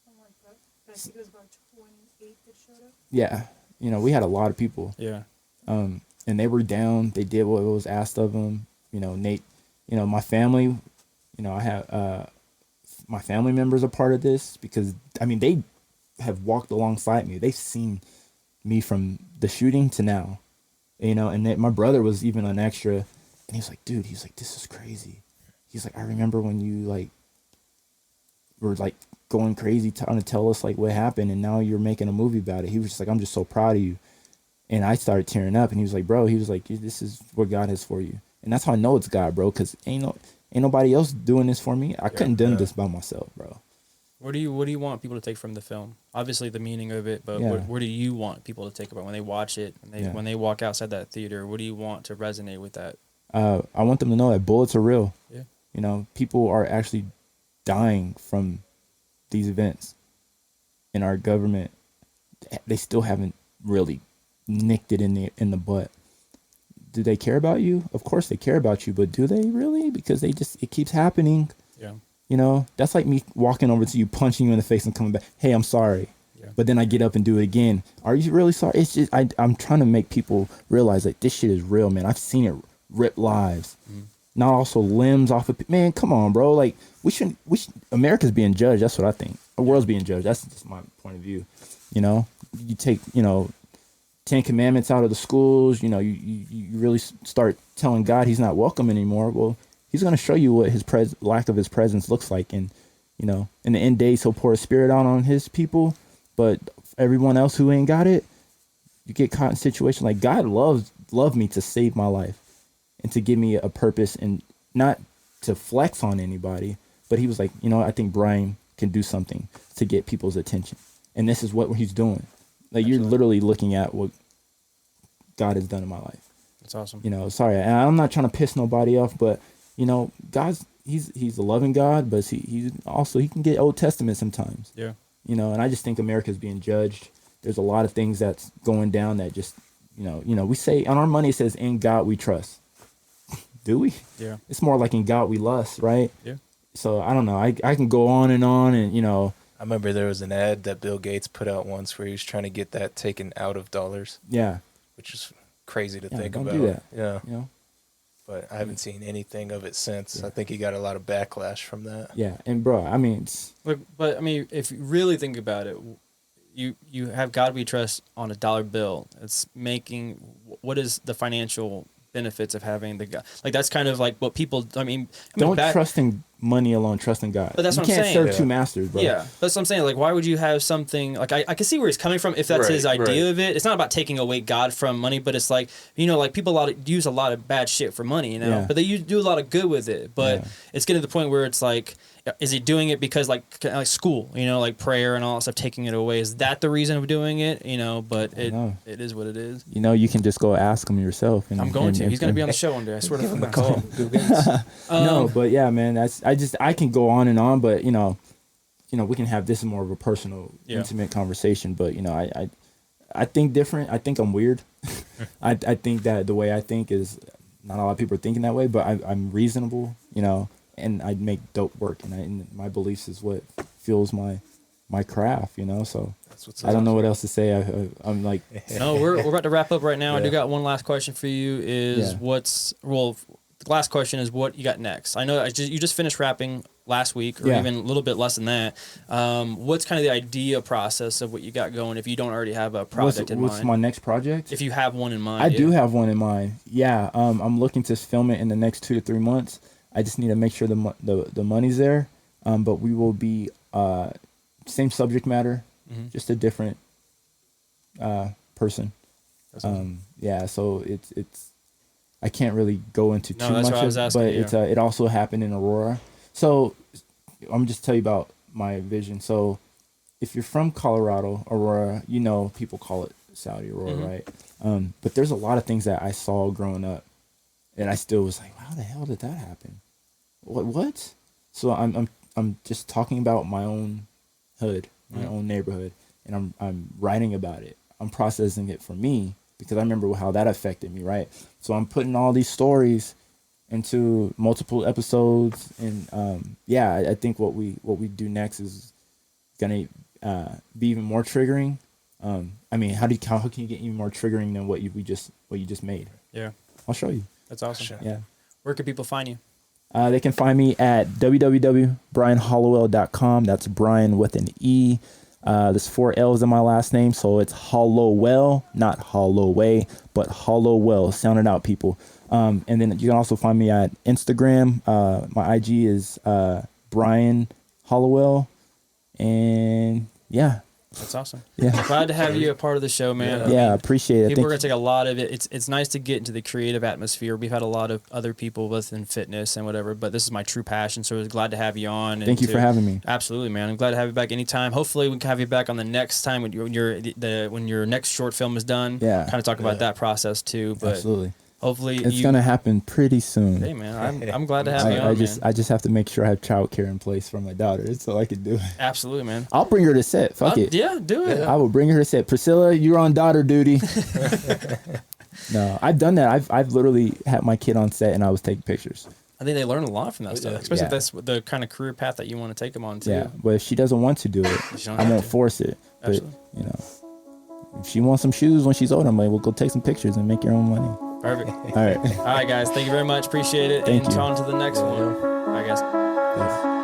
S5: Something like that. I think it was about 28 that showed up.
S1: Yeah. You know, we had a lot of people.
S2: Yeah.
S1: And they were down. They did what was asked of them. You know, Nate, you know, my family, you know, I have my family members are part of this because, I mean, they have walked alongside me. They've seen me from the shooting to now, you know, and my brother was even an extra, and he was like, dude, he's like, this is crazy. He's like, I remember when you like were like going crazy trying to tell us like what happened, and now you're making a movie about it. He was just like, I'm just so proud of you. And I started tearing up, and he was like, bro, he was like, this is what God has for you. And that's how I know it's God, bro, because ain't nobody else doing this for me. I couldn't done this by myself, bro.
S2: What do you want people to take from the film? Obviously the meaning of it, but
S1: Yeah.
S2: what do you want people to take about when they watch it and when they walk outside that theater? What do you want to resonate with that?
S1: I want them to know that bullets are real.
S2: Yeah.
S1: You know, people are actually dying from these events. And our government, they still haven't really nicked it in the butt. Do they care about you? Of course they care about you, but do they really? Because it keeps happening.
S2: Yeah.
S1: You know, that's like me walking over to you, punching you in the face and coming back, hey, I'm sorry.
S2: Yeah.
S1: But then I get up and do it again. Are you really sorry? It's just, I'm trying to make people realize like this shit is real, man. I've seen it rip lives. Not also limbs off of, man, come on, bro. Like we shouldn't, America's being judged. That's what I think. The world's being judged. That's just my point of view. You know, you take, you know, 10 Commandments out of the schools, you know, you really start telling God he's not welcome anymore. Well, he's going to show you what his lack of his presence looks like. And, you know, in the end days, he'll pour his spirit out on his people. But everyone else who ain't got it, you get caught in situations like God loved me to save my life and to give me a purpose, and not to flex on anybody. But he was like, you know, I think Brien can do something to get people's attention. And this is what he's doing. Like, you're literally looking at what God has done in my life.
S2: That's awesome.
S1: You know, sorry, and I'm not trying to piss nobody off, but you know, he's a loving God, but he can get Old Testament sometimes.
S2: Yeah.
S1: You know, and I just think America's being judged. There's a lot of things that's going down that just, you know, we say on our money it says in God we trust. Do we?
S2: Yeah.
S1: It's more like in God we lust, right?
S2: Yeah.
S1: So I don't know. I can go on, and you know.
S3: I remember there was an ad that Bill Gates put out once where he was trying to get that taken out of dollars.
S1: Yeah.
S3: Which is crazy to think
S1: don't
S3: about.
S1: do that.
S3: Yeah.
S1: You know.
S3: But I haven't seen anything of it since. I think he got a lot of backlash from that.
S1: Yeah, and bro, I mean,
S2: Look, but I mean, if you really think about it, you have God we trust on a dollar bill. It's making, what is the financial benefits of having the God? Like, that's kind of like what people, I mean
S1: don't trust in money alone, trust in God.
S4: But that's
S1: you
S4: what I'm
S1: can't
S4: saying.
S1: serve
S3: Yeah.
S1: two masters, bro.
S4: Yeah, that's what I'm saying. Like, why would you have something like I can see where he's coming from if that's his
S3: Right,
S4: idea
S3: right.
S4: of it. It's not about taking away God from money, but it's like like people use a lot of bad shit for money,
S1: Yeah.
S4: but they do a lot of good with it. But
S1: Yeah.
S4: it's getting to the point where it's like, is he doing it because like school, like prayer and all that stuff, taking it away? Is that the reason of doing it? But
S1: know.
S4: it is what it is.
S1: You can just go ask him yourself. And,
S4: I'm going to. He's going to be on the show one day. I swear to God.
S1: No, but yeah, man, I can go on and on, but we can have this more of a personal, intimate conversation. But I think different. I think I'm weird. I think that the way I think is not a lot of people are thinking that way, but I'm reasonable, and I make dope work, and my beliefs is what fuels my craft, so.
S3: That's what's
S1: I don't know what else to say. I'm like,
S4: No, we're about to wrap up right now. I do
S3: Yeah.
S4: got one last question for you. The last question is what you got next. I know you just finished rapping last week, or even a little bit less than that. What's kind of the idea process of what you got going if you don't already have a project in mind?
S1: what's my next project?
S4: If you have one in mind.
S1: I do have one in mind. Yeah, I'm looking to film it in the next 2 to 3 months. I just need to make sure the money's there. But we will be same subject matter, just a different person. Yeah, so it's I can't really go into too
S4: that's
S1: much
S4: what I was
S1: of,
S4: asking,
S1: but
S4: yeah.
S1: it's it also happened in Aurora. So I'm just tell you about my vision. So if you're from Colorado, Aurora, people call it Saudi Aurora, right? But there's a lot of things that I saw growing up, and I still was like, how the hell did that happen? What? So I'm just talking about my own hood, my own neighborhood, and I'm writing about it. I'm processing it for me because I remember how that affected me, right? So I'm putting all these stories into multiple episodes, and I think what we do next is gonna be even more triggering. I mean, how can you get even more triggering than what you just made?
S4: Yeah.
S1: I'll show you.
S4: That's awesome.
S1: Yeah.
S4: Where can people find you?
S1: They can find me at www.brienhollowell.com. That's Brien with an E. There's 4 L's in my last name, so it's Hollowell, not Holloway, but Hollowell. Sound it out, people. And then you can also find me at Instagram. My IG is Brien Hollowell. And yeah.
S4: That's awesome.
S1: Yeah.
S4: Glad to have you a part of the show, man.
S1: Yeah, appreciate it.
S4: People are
S1: Thank
S4: gonna take a lot of it. It's nice to get into the creative atmosphere. We've had a lot of other people within fitness and whatever, but this is my true passion. So I was glad to have you on.
S1: Thank you for having me.
S4: Absolutely, man. I'm glad to have you back anytime. Hopefully, we can have you back on the next time when your next short film is done.
S1: Yeah.
S4: Kind of talk about that process too. But
S1: Absolutely.
S4: hopefully,
S1: It's gonna happen pretty soon.
S4: Hey, man, I'm glad to have you on.
S1: I just have to make sure I have childcare in place for my daughter so I can do it.
S4: Absolutely, man.
S1: I'll bring her to set. Fuck it.
S4: Yeah, do it.
S1: I will bring her to set. Priscilla, you're on daughter duty. No, I've done that. I've literally had my kid on set and I was taking pictures.
S4: I think they learn a lot from that stuff, especially if
S1: Yeah.
S4: that's the kind of career path that you want to take them on too.
S1: Yeah, but if she doesn't want to do it,
S4: She don't
S1: I
S4: have
S1: won't
S4: to.
S1: force it. But
S4: Absolutely.
S1: if she wants some shoes when she's older, I'm like, well, go take some pictures and make your own money.
S4: Perfect.
S1: All right.
S4: All right, guys. Thank you very much. Appreciate it.
S1: Thank
S4: and
S1: you.
S4: on to the next one. All right, guys.
S1: Thanks.